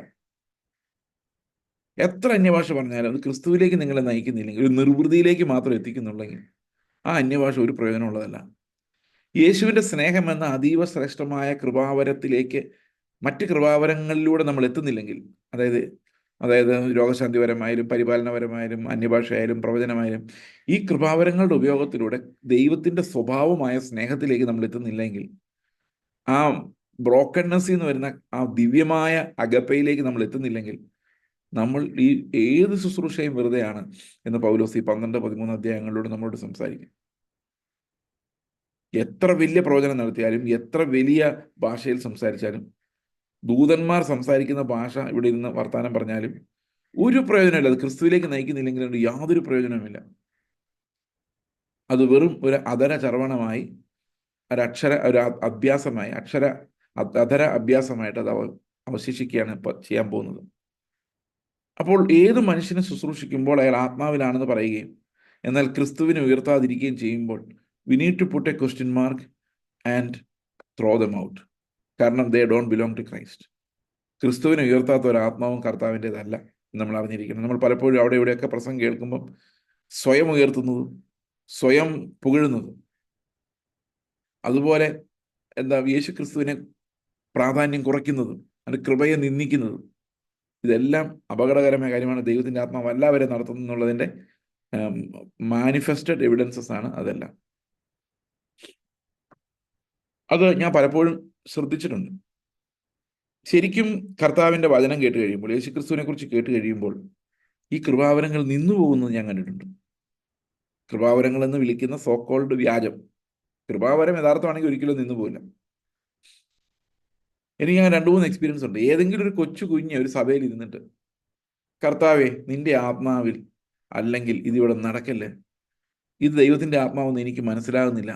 എത്ര അന്യഭാഷ പറഞ്ഞാലും അത് ക്രിസ്തുവിലേക്ക് നിങ്ങളെ നയിക്കുന്നില്ലെങ്കിൽ, ഒരു നിർവൃതിയിലേക്ക് മാത്രം എത്തിക്കുന്നുണ്ടെങ്കിൽ ആ അന്യഭാഷ ഒരു പ്രയോജനമുള്ളതല്ല. യേശുവിന്റെ സ്നേഹം എന്ന അതീവ ശ്രേഷ്ഠമായ കൃപാവരത്തിലേക്ക് മറ്റ് കൃപാവരങ്ങളിലൂടെ നമ്മൾ എത്തുന്നില്ലെങ്കിൽ, അതായത് രോഗശാന്തിപരമായാലും പരിപാലനപരമായാലും അന്യഭാഷയായാലും പ്രവചനമായാലും ഈ കൃപാവരങ്ങളുടെ ഉപയോഗത്തിലൂടെ ദൈവത്തിന്റെ സ്വഭാവമായ സ്നേഹത്തിലേക്ക് നമ്മൾ എത്തുന്നില്ലെങ്കിൽ, ആ ബ്രോക്കൺനെസ്സിൽ നിന്ന് വരുന്ന ആ ദിവ്യമായ അഗപ്പയിലേക്ക് നമ്മൾ എത്തുന്നില്ലെങ്കിൽ, നമ്മൾ ഈ ഏത് ശുശ്രൂഷയും വെറുതെയാണ് എന്ന് പൗലോസ് ഈ 12-13 അധ്യായങ്ങളിലൂടെ നമ്മളോട് സംസാരിക്കും. എത്ര വലിയ പ്രവചനം നടത്തിയാലും, എത്ര വലിയ ഭാഷയിൽ സംസാരിച്ചാലും, ദൂതന്മാർ സംസാരിക്കുന്ന ഭാഷ ഇവിടെ ഇരുന്ന് വർത്താനം പറഞ്ഞാലും ഒരു പ്രയോജനമില്ല. അത് ക്രിസ്തുവിലേക്ക് നയിക്കുന്നില്ലെങ്കിൽ യാതൊരു പ്രയോജനവുമില്ല. അത് വെറും ഒരു അധര ചർവണമായി, ഒരു അഭ്യാസമായി, അധര അഭ്യാസമായിട്ട് അത് അവശേഷിക്കുകയാണ് ചെയ്യാൻ പോകുന്നത്. അപ്പോൾ ഏത് മനുഷ്യനെ ശുശ്രൂഷിക്കുമ്പോൾ അയാൾ ആത്മാവിലാണെന്ന് പറയുകയും എന്നാൽ ക്രിസ്തുവിനെ ഉയർത്താതിരിക്കുകയും ചെയ്യുമ്പോൾ we need to put a question mark and throw them out. കാരണം they don't belong to Christ. ക്രിസ്തുവിനെ ഉയർത്താത്ത ഒരു ആത്മാവും കർത്താവിൻ്റെതല്ല നമ്മൾ അറിഞ്ഞിരിക്കണം. നമ്മൾ പലപ്പോഴും അവിടെ ഇവിടെയൊക്കെ പ്രസംഗം കേൾക്കുമ്പം സ്വയം ഉയർത്തുന്നതും സ്വയം പുകഴുന്നതും, അതുപോലെ യേശു ക്രിസ്തുവിനെ പ്രാധാന്യം കുറയ്ക്കുന്നതും അതിൻ്റെ കൃപയെ നിന്ദിക്കുന്നതും, ഇതെല്ലാം അപകടകരമായ കാര്യമാണ്. ദൈവത്തിന്റെ ആത്മാവ് എല്ലാവരെയും നടത്തുന്നു എന്നുള്ളതിന്റെ മാനിഫെസ്റ്റഡ് എവിഡൻസസ് ആണ് അതെല്ലാം. അത് ഞാൻ പലപ്പോഴും ശ്രദ്ധിച്ചിട്ടുണ്ട്. ശരിക്കും കർത്താവിന്റെ വചനം കേട്ട് കഴിയുമ്പോൾ, യേശുക്രിസ്തുവിനെ കുറിച്ച് കേട്ട് കഴിയുമ്പോൾ ഈ കൃപാവരങ്ങൾ നിന്നു പോകുന്നത് ഞാൻ കണ്ടിട്ടുണ്ട്. കൃപാവരങ്ങൾ എന്ന് വിളിക്കുന്ന സോക്കോൾഡ് വ്യാജം കൃപാവരം യഥാർത്ഥമാണെങ്കിൽ ഒരിക്കലും നിന്നു പോകില്ല. എനിക്ക് അങ്ങനെ 2-3 എക്സ്പീരിയൻസ് ഉണ്ട്. ഏതെങ്കിലും ഒരു കൊച്ചു കുഞ്ഞ് ഒരു സഭയിൽ ഇരുന്നിട്ട്, കർത്താവേ നിന്റെ ആത്മാവിൽ അല്ലെങ്കിൽ ഇതിവിടെ നടക്കല്ലേ, ഇത് ദൈവത്തിന്റെ ആത്മാവെന്ന് എനിക്ക് മനസ്സിലാകുന്നില്ല.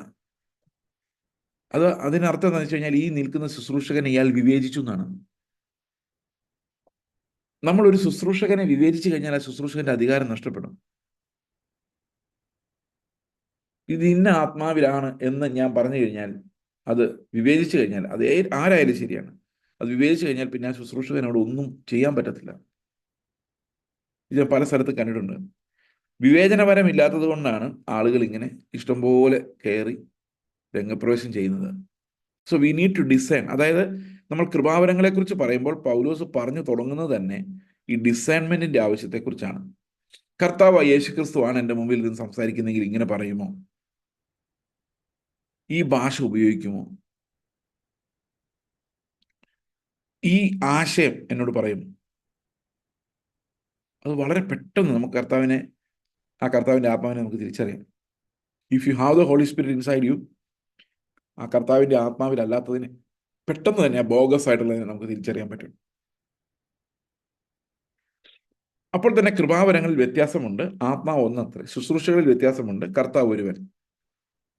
അതിനർത്ഥം എന്താണെന്ന് വെച്ച് കഴിഞ്ഞാൽ ഈ നിൽക്കുന്ന ശുശ്രൂഷകനെ ഇയാൾ വിവേചിച്ചു എന്നാണ്. നമ്മളൊരു ശുശ്രൂഷകനെ വിവേചിച്ചു കഴിഞ്ഞാൽ ആ ശുശ്രൂഷകന്റെ അധികാരം നഷ്ടപ്പെടും. ഇത് ഇന്ന ആത്മാവിലാണ് എന്ന് ഞാൻ പറഞ്ഞു കഴിഞ്ഞാൽ, അത് വിവേചിച്ചു കഴിഞ്ഞാൽ, അത് ആരായാലും ശരിയാണ്, അത് വിവേചിച്ചു കഴിഞ്ഞാൽ പിന്നെ ആ ശുശ്രൂഷകനോട് ഒന്നും ചെയ്യാൻ പറ്റത്തില്ല. ഇത് പല സ്ഥലത്ത് കണ്ടിട്ടുണ്ട്. വിവേചനപരമില്ലാത്തത് കൊണ്ടാണ് ആളുകൾ ഇങ്ങനെ ഇഷ്ടംപോലെ കയറി രംഗപ്രവേശം ചെയ്യുന്നത്. So we need to design. അതായത് നമ്മൾ കൃപാവരങ്ങളെ കുറിച്ച് പറയുമ്പോൾ പൗലോസ് പറഞ്ഞു തുടങ്ങുന്നത് തന്നെ ഈ ഡിസൈൻമെന്റിന്റെ ആവശ്യത്തെക്കുറിച്ചാണ്. കർത്താവ് യേശുക്രിസ്തു ആണ് എൻ്റെ മുമ്പിൽ നിന്ന് സംസാരിക്കുന്നെങ്കിൽ ഇങ്ങനെ പറയുമോ? ഈ ഭാഷ ഉപയോഗിക്കുമോ? ഈ ആശയം എന്നോട് പറയുമോ? അത് വളരെ പെട്ടെന്ന് നമുക്ക് ആ കർത്താവിൻ്റെ ആത്മാവിനെ നമുക്ക് തിരിച്ചറിയാം. If you have the Holy Spirit inside you, ആ കർത്താവിൻ്റെ ആത്മാവിലല്ലാത്തതിനെ പെട്ടെന്ന് തന്നെ ബോഗസ് ആയിട്ടുള്ളതിനെ നമുക്ക് തിരിച്ചറിയാൻ പറ്റും. അപ്പോൾ തന്നെ കൃപാവരങ്ങളിൽ വ്യത്യാസമുണ്ട്, ആത്മാവ് ഒന്നത്രേ. ശുശ്രൂഷകളിൽ വ്യത്യാസമുണ്ട്, കർത്താവ് ഒരുവൻ.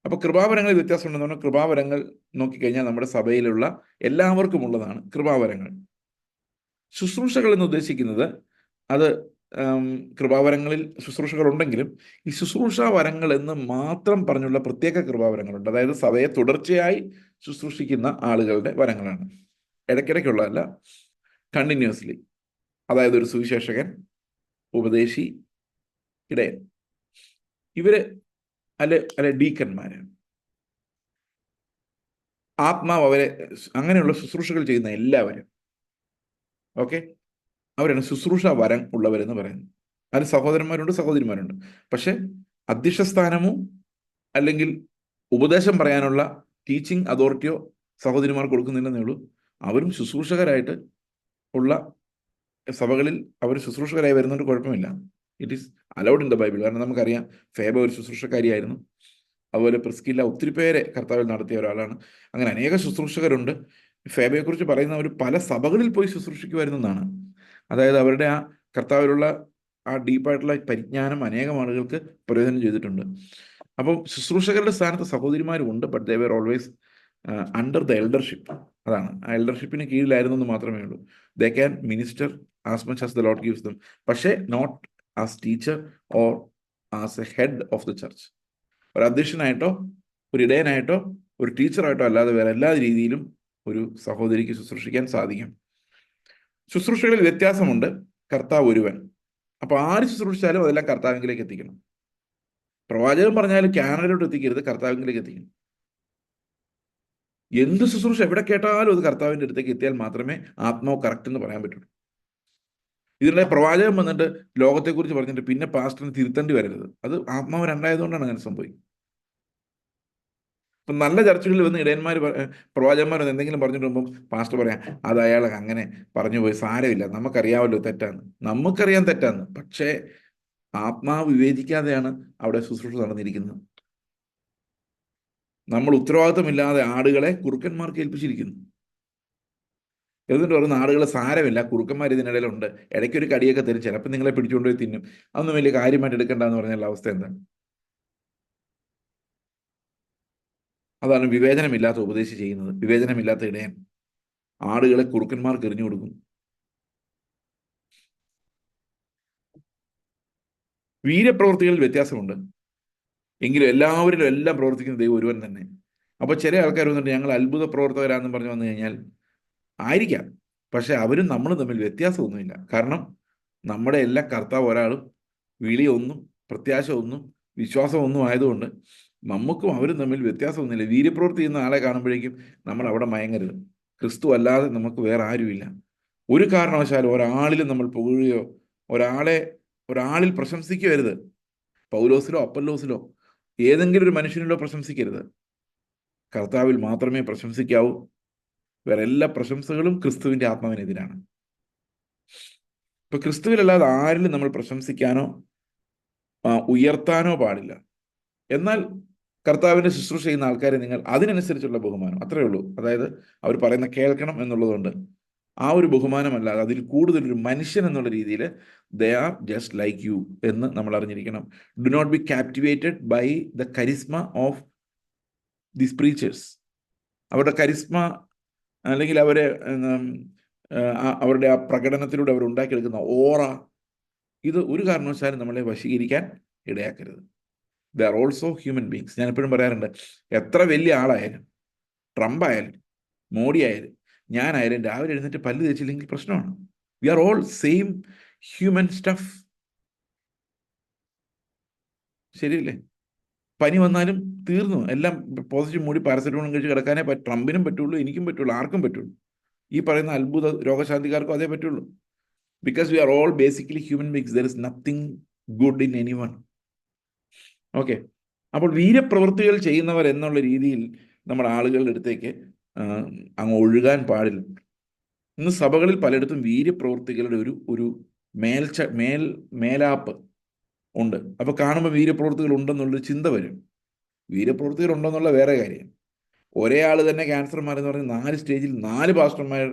അപ്പൊ കൃപാവരങ്ങളിൽ വ്യത്യാസമുണ്ടെന്ന് പറഞ്ഞാൽ കൃപാവരങ്ങൾ നോക്കിക്കഴിഞ്ഞാൽ നമ്മുടെ സഭയിലുള്ള എല്ലാവർക്കും ഉള്ളതാണ് കൃപാവരങ്ങൾ. ശുശ്രൂഷകൾ എന്ന് ഉദ്ദേശിക്കുന്നത് അത് കൃപാവരങ്ങളിൽ ശുശ്രൂഷകൾ ഉണ്ടെങ്കിലും ഈ ശുശ്രൂഷാ വരങ്ങൾ എന്ന് മാത്രം പറഞ്ഞുള്ള പ്രത്യേക കൃപാവരങ്ങളുണ്ട്. അതായത് സഭയെ തുടർച്ചയായി ശുശ്രൂഷിക്കുന്ന ആളുകളുടെ വരങ്ങളാണ്, ഇടയ്ക്കിടയ്ക്കുള്ളതല്ല, കണ്ടിന്യൂസ്ലി. അതായത് ഒരു സുവിശേഷകൻ, ഉപദേശി, ഇടയൻ, ഇവര് അല്ലെ ഡീക്കന്മാര്, ആത്മാവ് അവരെ അങ്ങനെയുള്ള ശുശ്രൂഷകൾ ചെയ്യുന്ന എല്ലാവരും, ഓക്കെ, അവരാണ് ശുശ്രൂഷ വരം ഉള്ളവരെന്ന് പറയുന്നത്. അതിന് സഹോദരന്മാരുണ്ട്, സഹോദരിമാരുണ്ട്. പക്ഷെ അധ്യക്ഷ സ്ഥാനമോ അല്ലെങ്കിൽ ഉപദേശം പറയാനുള്ള ടീച്ചിങ് അതോറിറ്റിയോ സഹോദരിമാർ കൊടുക്കുന്നില്ലെന്നേ ഉള്ളൂ. അവരും ശുശ്രൂഷകരായിട്ട് ഉള്ള സഭകളിൽ അവർ ശുശ്രൂഷകരായി വരുന്നതുകൊണ്ട് കുഴപ്പമില്ല. It is allowed in the Bible. കാരണം നമുക്കറിയാം ഫേബ ഒരു ശുശ്രൂഷക്കാരിയായിരുന്നു. അതുപോലെ പ്രിസ്കില്ല ഒത്തിരി പേരെ കർത്താവിൽ നടത്തിയ ഒരാളാണ്. അങ്ങനെ അനേക ശുശ്രൂഷകരുണ്ട്. ഫേബയെക്കുറിച്ച് പറയുന്ന അവർ പല സഭകളിൽ പോയി ശുശ്രൂഷിക്കുമായിരുന്നെന്നാണ്. അതായത് അവരുടെ ആ കർത്താവിലുള്ള ആ ഡീപ്പായിട്ടുള്ള പരിജ്ഞാനം അനേകം ആളുകൾക്ക് പ്രയോജനം ചെയ്തിട്ടുണ്ട്. അപ്പം ശുശ്രൂഷകരുടെ സ്ഥാനത്ത് സഹോദരിമാരും ഉണ്ട്, but they were always under the eldership. അതാണ്, ആ എൽഡർഷിപ്പിന് കീഴിലായിരുന്നു എന്ന് മാത്രമേ ഉള്ളൂ. They can minister as much as the Lord gives them, പക്ഷേ not as teacher or as a head of the church. ഒരു അധ്യക്ഷനായിട്ടോ ഒരു ഇടയനായിട്ടോ ഒരു ടീച്ചറായിട്ടോ അല്ലാതെ വേറെ എല്ലാ രീതിയിലും ഒരു സഹോദരിക്ക് ശുശ്രൂഷിക്കാൻ സാധിക്കും. ശുശ്രൂഷകളിൽ വ്യത്യാസമുണ്ട്, കർത്താവ് ഒരുവൻ. അപ്പൊ ആര് ശുശ്രൂഷിച്ചാലും അതെല്ലാം കർത്താവിലേക്ക് എത്തിക്കണം. പ്രവാചകൻ പറഞ്ഞാലും കാനഡയിലോട്ട് എത്തിക്കരുത്, കർത്താവിലേക്ക് എത്തിക്കണം. എന്ത് ശുശ്രൂഷ എവിടെ കേട്ടാലും അത് കർത്താവിൻ്റെ അടുത്തേക്ക് എത്തിയാൽ മാത്രമേ ആത്മാവ് കറക്റ്റ് എന്ന് പറയാൻ പറ്റുള്ളൂ. ഇതിലെ പ്രവാചകൻ വന്നിട്ട് ലോകത്തെക്കുറിച്ച് പറഞ്ഞിട്ട് പിന്നെ പാസ്റ്ററിന് തിരുത്തേണ്ടി വരരുത്. അത് ആത്മാവ് രണ്ടായതുകൊണ്ടാണ് അങ്ങനെ സംഭവിക്കും. ഇപ്പം നല്ല ചർച്ചകളിൽ വന്ന് ഇടയന്മാർ പ്രവാചകന്മാർ എന്തെങ്കിലും പറഞ്ഞിട്ട് പോകുമ്പോൾ പാസ്റ്റർ പറയാം അത് അയാൾ അങ്ങനെ പറഞ്ഞു പോയി, സാരമില്ല, നമുക്കറിയാമല്ലോ തെറ്റാന്ന്. നമുക്കറിയാം തെറ്റാന്ന്, പക്ഷേ ആത്മാവ് വിവേചിക്കാതെയാണ് അവിടെ ശുശ്രൂഷ നടന്നിരിക്കുന്നത്. നമ്മൾ ഉത്തരവാദിത്തമില്ലാതെ ആടുകളെ കുറുക്കന്മാർക്ക് ഏൽപ്പിച്ചിരിക്കുന്നു. എന്നിട്ട് പറയുന്ന ആടുകളെ സാരമില്ല, കുറുക്കന്മാർ ഇതിനിടയിലുണ്ട്, ഇടയ്ക്കൊരു കടിയൊക്കെ തരും, ചിലപ്പോൾ നിങ്ങളെ പിടിച്ചുകൊണ്ടുപോയി തിന്നും, അതൊന്നും വലിയ കാര്യമായിട്ട് എടുക്കണ്ടെന്ന് പറഞ്ഞാൽ അവസ്ഥ എന്താണ്? അതാണ് വിവേചനമില്ലാത്ത ഉപദേശം ചെയ്യുന്നത്, വിവേചനമില്ലാത്ത ഇടയൻ ആടുകളെ കുറുക്കന്മാർക്ക് എറിഞ്ഞു കൊടുക്കും. വീര്യപ്രവൃത്തികളിൽ വ്യത്യാസമുണ്ട്, എങ്കിലും എല്ലാവരിലും എല്ലാം പ്രവർത്തിക്കുന്ന ദൈവം ഒരുവൻ തന്നെ. അപ്പോൾ ചില ആൾക്കാർ വന്നിട്ട് ഞങ്ങൾ അത്ഭുത പ്രവർത്തകരാണെന്ന് പറഞ്ഞു വന്നു കഴിഞ്ഞാൽ ആയിരിക്കാം, പക്ഷെ അവരും നമ്മളും തമ്മിൽ വ്യത്യാസമൊന്നുമില്ല. കാരണം നമ്മുടെ എല്ലാ കർത്താവ് ഒരാളും, വിളി ഒന്നും, പ്രത്യാശ ഒന്നും, വിശ്വാസം ഒന്നും ആയതുകൊണ്ട് നമുക്കും അവരും തമ്മിൽ വ്യത്യാസമൊന്നുമില്ല. വീര്യപ്രവൃത്തി ചെയ്യുന്ന ആളെ കാണുമ്പോഴേക്കും നമ്മൾ അവിടെ മയങ്ങരുത്. ക്രിസ്തു അല്ലാതെ നമുക്ക് വേറെ ആരുമില്ല. ഒരു കാരണവശാലും ഒരാളിലും നമ്മൾ പുകഴുകയോ ഒരാളിൽ പ്രശംസിക്കരുത്. പൗലോസിലോ അപ്പല്ലോസിലോ ഏതെങ്കിലും ഒരു മനുഷ്യനിലോ പ്രശംസിക്കരുത്. കർത്താവിൽ മാത്രമേ പ്രശംസിക്കാവൂ. വേറെ എല്ലാ പ്രശംസകളും ക്രിസ്തുവിൻ്റെ ആത്മാവിനെതിരാണ്. ഇപ്പൊ ക്രിസ്തുവിലല്ലാതെ ആരിലും നമ്മൾ പ്രശംസിക്കാനോ ഉയർത്താനോ പാടില്ല. എന്നാൽ കർത്താവിൻ്റെ ശുശ്രൂഷ ചെയ്യുന്ന ആൾക്കാരെ നിങ്ങൾ അതിനനുസരിച്ചുള്ള ബഹുമാനം, അത്രയേ ഉള്ളൂ. അതായത് അവർ പറയുന്ന കേൾക്കണം എന്നുള്ളതുകൊണ്ട് ആ ഒരു ബഹുമാനമല്ലാതെ അതിൽ കൂടുതലൊരു മനുഷ്യൻ എന്നുള്ള രീതിയിൽ they are just like you എന്ന് നമ്മൾ അറിഞ്ഞിരിക്കണം. Do not be captivated by the charisma of these preachers. അവരുടെ കരിസ്മ അല്ലെങ്കിൽ അവരുടെ ആ പ്രകടനത്തിലൂടെ അവർ ഉണ്ടാക്കിയെടുക്കുന്ന ഓറ, ഇത് ഒരു കാരണവശാലും നമ്മളെ വശീകരിക്കാൻ ഇടയാക്കരുത്. They are also human beings. ഞാൻ എപ്പോഴും പറയാറുണ്ട്, എത്ര വലിയ ആളായാലും, ട്രംപ് ആയാലും മോഡി ആയാലും ഞാനായാലും രാവിലെ എഴുന്നേറ്റ് പല്ല് തേച്ചില്ലെങ്കിൽ പ്രശ്നമാണ്. We are all same human stuff. ശരിയല്ലേ? പനി വന്നാലും തീർന്നു, എല്ലാം പോസിറ്റീവ് മൂടി പാരസെറ്റമോളും കഴിച്ച് കിടക്കാനേ ട്രംപിനും പറ്റുള്ളൂ, എനിക്കും പറ്റുള്ളൂ, ആർക്കും പറ്റുള്ളൂ. ഈ പറയുന്ന അത്ഭുത രോഗശാന്തിക്കാർക്കും അതേ പറ്റുള്ളൂ. Because we are all basically human beings. There is nothing good in any one. Okay, അപ്പോൾ വീര്യപ്രവൃത്തികൾ ചെയ്യുന്നവർ എന്നുള്ള രീതിയിൽ നമ്മുടെ ആളുകളുടെ അടുത്തേക്ക് അങ്ങ് ഒഴുകാൻ പാടില്ല. ഇന്ന് സഭകളിൽ പലയിടത്തും വീര്യപ്രവൃത്തികളുടെ ഒരു മേലാപ്പ് ഉണ്ട്. അപ്പോൾ കാണുമ്പോൾ വീര്യപ്രവൃത്തികൾ ഉണ്ടെന്നുള്ളൊരു ചിന്ത വരും. വീര്യപ്രവൃത്തികൾ ഉണ്ടെന്നുള്ള വേറെ കാര്യം. ഒരേ ആൾ തന്നെ ക്യാൻസർ മാറിയെന്ന് പറഞ്ഞ് 4 സ്റ്റേജിൽ 4 പാസ്റ്റർമാർ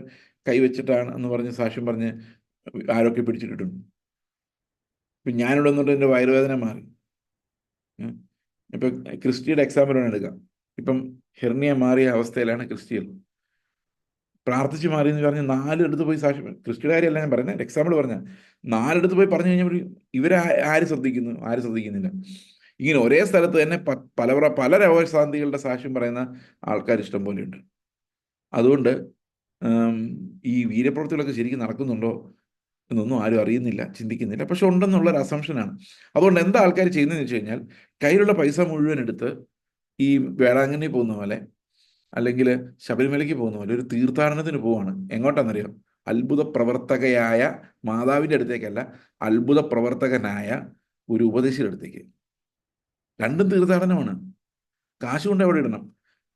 കൈവച്ചിട്ടാണ് എന്ന് പറഞ്ഞ് സാക്ഷ്യം പറഞ്ഞ് ആരൊക്കെ പിടിച്ചിട്ടിട്ടുണ്ട്. ഇപ്പം ഞാനിവിടെ നിന്നിട്ട് എൻ്റെ വയറുവേദന മാറി. ഇപ്പം ക്രിസ്റ്റിയുടെ എക്സാമ്പിൾ വേണം എടുക്കാം. ഇപ്പം ഹെർണിയ മാറിയ അവസ്ഥയിലാണ് ക്രിസ്റ്റിയൽ. പ്രാർത്ഥിച്ച് മാറി എന്ന് പറഞ്ഞ് 4 അടുത്ത് പോയി സാക്ഷ്യം, ക്രിസ്റ്റിയുടെ കാര്യമല്ല ഞാൻ പറയുന്നത്, എക്സാമ്പിൾ പറഞ്ഞ 4 അടുത്ത് പോയി പറഞ്ഞു കഴിഞ്ഞാൽ ഇവരെ ആര് ശ്രദ്ധിക്കുന്നു? ആര് ശ്രദ്ധിക്കുന്നില്ല. ഇങ്ങനെ ഒരേ സ്ഥലത്ത് തന്നെ പല രോഗശാന്തികളുടെ സാക്ഷ്യം പറയുന്ന ആൾക്കാർ ഇഷ്ടം പോലെയുണ്ട്. അതുകൊണ്ട് ഈ വീര്യപ്രവൃത്തികളൊക്കെ ശരിക്കും നടക്കുന്നുണ്ടോ എന്നൊന്നും ആരും അറിയുന്നില്ല, ചിന്തിക്കുന്നില്ല. പക്ഷെ ഉണ്ടെന്നുള്ളൊരു അസംഷനാണ്. അതുകൊണ്ട് എന്താ ആൾക്കാർ ചെയ്യുന്നതെന്ന് വെച്ച് കഴിഞ്ഞാൽ, കയ്യിലുള്ള പൈസ മുഴുവൻ എടുത്ത് ഈ വേളാങ്കണ്ണി പോകുന്ന പോലെ, അല്ലെങ്കിൽ ശബരിമലയ്ക്ക് പോകുന്ന പോലെ ഒരു തീർത്ഥാടനത്തിന് പോവാണ്. എങ്ങോട്ടാണെന്നറിയാം? അത്ഭുത പ്രവർത്തകയായ മാതാവിൻ്റെ അടുത്തേക്കല്ല, അത്ഭുത പ്രവർത്തകനായ ഒരു ഉപദേശിയുടെ അടുത്തേക്ക്. രണ്ടും തീർത്ഥാടനമാണ്. കാശ് കൊണ്ട് എവിടെ ഇടണം?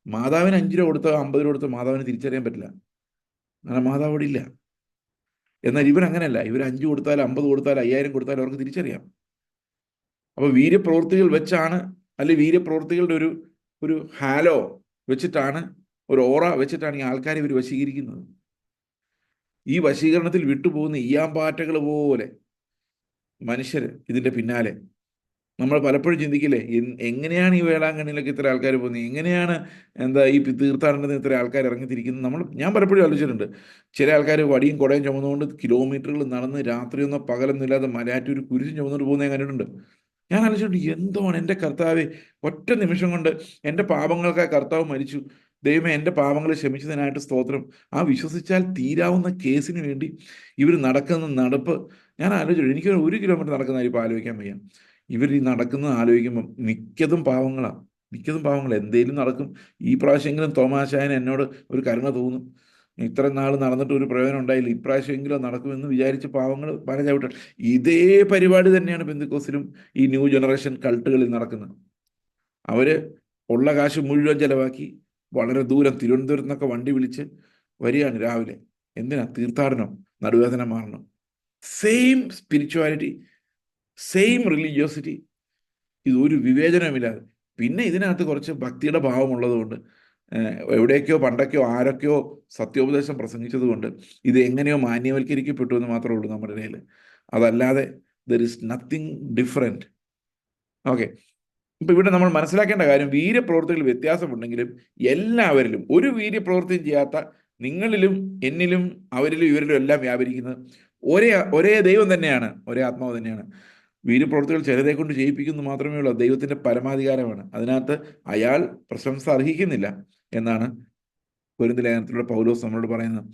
മാതാവിന് 5 രൂപ കൊടുത്തോ 50 രൂപ കൊടുത്തോ മാതാവിന് തിരിച്ചറിയാൻ പറ്റില്ല, കാരണം മാതാവ് അവിടെ ഇല്ല. എന്നാൽ ഇവരങ്ങനെയല്ല. ഇവർ 5 കൊടുത്താലും 50 കൊടുത്താലും 5000 കൊടുത്താലും അവർക്ക് തിരിച്ചറിയാം. അപ്പോൾ വീര്യപ്രവൃത്തികൾ വെച്ചാണ്, അല്ലെങ്കിൽ വീര്യപ്രവൃത്തികളുടെ ഒരു ഒരു ഹാലോ വെച്ചിട്ടാണ്, ഒരു ഓറ വെച്ചിട്ടാണ് ഈ ആൾക്കാരെ ഇവർ വശീകരിക്കുന്നത്. ഈ വശീകരണത്തിൽ വിട്ടുപോകുന്ന ഈയാമ്പാറ്റകൾ പോലെ മനുഷ്യർ ഇതിൻ്റെ പിന്നാലെ. നമ്മൾ പലപ്പോഴും ചിന്തിക്കില്ലേ, എങ്ങനെയാണ് ഈ വേളാങ്കണ്ണിയിലൊക്കെ ഇത്ര ആൾക്കാർ പോകുന്നത്, എങ്ങനെയാണ് ഈ തീർത്ഥാടനത്തിന് ഇത്ര ആൾക്കാർ ഇറങ്ങിത്തിരിക്കുന്നത്? ഞാൻ പലപ്പോഴും ആലോചിച്ചിട്ടുണ്ട്. ചില ആൾക്കാർ വടിയും കുടയും ചുമന്നുകൊണ്ട് കിലോമീറ്ററുകൾ നടന്ന് രാത്രിയൊന്നോ പകലൊന്നും ഇല്ലാതെ മലയാറ്റൂർ കുരിശും ചുമന്നുകൊണ്ട് പോകുന്നത് ഞാൻ കണ്ടിട്ടുണ്ട്. ഞാൻ ആലോചിച്ചിട്ടുണ്ട്, എന്തുമാണ് എൻ്റെ കർത്താവെ, ഒറ്റ നിമിഷം കൊണ്ട് എൻ്റെ പാപങ്ങൾക്കായി കർത്താവ് മരിച്ചു, ദൈവമേ എൻ്റെ പാപങ്ങളെ ക്ഷമിച്ചതിനായിട്ട് സ്തോത്രം. ആ വിശ്വസിച്ചാൽ തീരാവുന്ന കേസിന് വേണ്ടി ഇവർ നടക്കുന്ന നടപ്പ് ഞാൻ ആലോചിച്ചു. എനിക്ക് 1 കിലോമീറ്റർ നടക്കുന്ന ഇപ്പോൾ ആലോചിക്കാൻ വയ്യ. ഇവർ ഈ നടക്കുന്നത് ആലോചിക്കുമ്പം മിക്കതും പാവങ്ങളാണ്. എന്തേലും നടക്കും. ഈ പ്രാവശ്യമെങ്കിലും തോമാശായന് എന്നോട് ഒരു കരുണ തോന്നും. ഇത്ര നാൾ നടന്നിട്ട് ഒരു പ്രയോജനം ഉണ്ടായില്ല, ഇപ്രാവശ്യമെങ്കിലും നടക്കുമെന്ന് വിചാരിച്ച് പാവങ്ങൾ പല ചവിട്ട. ഇതേ പരിപാടി തന്നെയാണ് പെന്തിക്കോസിലും ഈ ന്യൂ ജനറേഷൻ കൾട്ടുകളിൽ നടക്കുന്നത്. അവർ ഉള്ള കാശ് മുഴുവൻ ചെലവാക്കി വളരെ ദൂരം തിരുവനന്തപുരത്ത് നിന്നൊക്കെ വണ്ടി വിളിച്ച് വരികയാണ് രാവിലെ. എന്തിനാ? തീർത്ഥാടനം, നടുവേദന മാറണം. സെയിം സ്പിരിച്വാലിറ്റി, സെയിം റിലീജിയോസിറ്റി, ഇതൊരു വിവേചനമില്ലാതെ. പിന്നെ ഇതിനകത്ത് കുറച്ച് ഭക്തിയുടെ ഭാവമുള്ളത് കൊണ്ട്, എവിടേക്കോ പണ്ടൊക്കെയോ ആരൊക്കെയോ സത്യോപദേശം പ്രസംഗിച്ചത് കൊണ്ട് ഇത് എങ്ങനെയോ മാന്യവൽക്കരിക്കപ്പെട്ടു എന്ന് മാത്രമേ ഉള്ളൂ നമ്മുടെ ഇടയിൽ. അതല്ലാതെ there is nothing different. Okay. ഇപ്പം ഇവിടെ നമ്മൾ മനസ്സിലാക്കേണ്ട കാര്യം, വീര്യപ്രവൃത്തികൾ വ്യത്യാസമുണ്ടെങ്കിലും എല്ലാവരിലും, ഒരു വീര്യപ്രവൃത്തിയും ചെയ്യാത്ത നിങ്ങളിലും എന്നിലും അവരിലും ഇവരിലും എല്ലാം വ്യാപരിക്കുന്നത് ഒരേ ദൈവം തന്നെയാണ്, ഒരേ ആത്മാവ് തന്നെയാണ്. വീര്യപ്രവൃത്തികൾ ചിലരെ കൊണ്ട് ചെയ്യിപ്പിക്കുന്നു മാത്രമേ ഉള്ളൂ. ദൈവത്തിൻ്റെ പരമാധികാരമാണ്. അതിനകത്ത് അയാൾ പ്രശംസ അർഹിക്കുന്നില്ല എന്നാണ് കൊരിന്ത്യർ ലേഖനത്തിലൂടെ പൗലോസ് നമ്മളോട് പറയുന്നത്.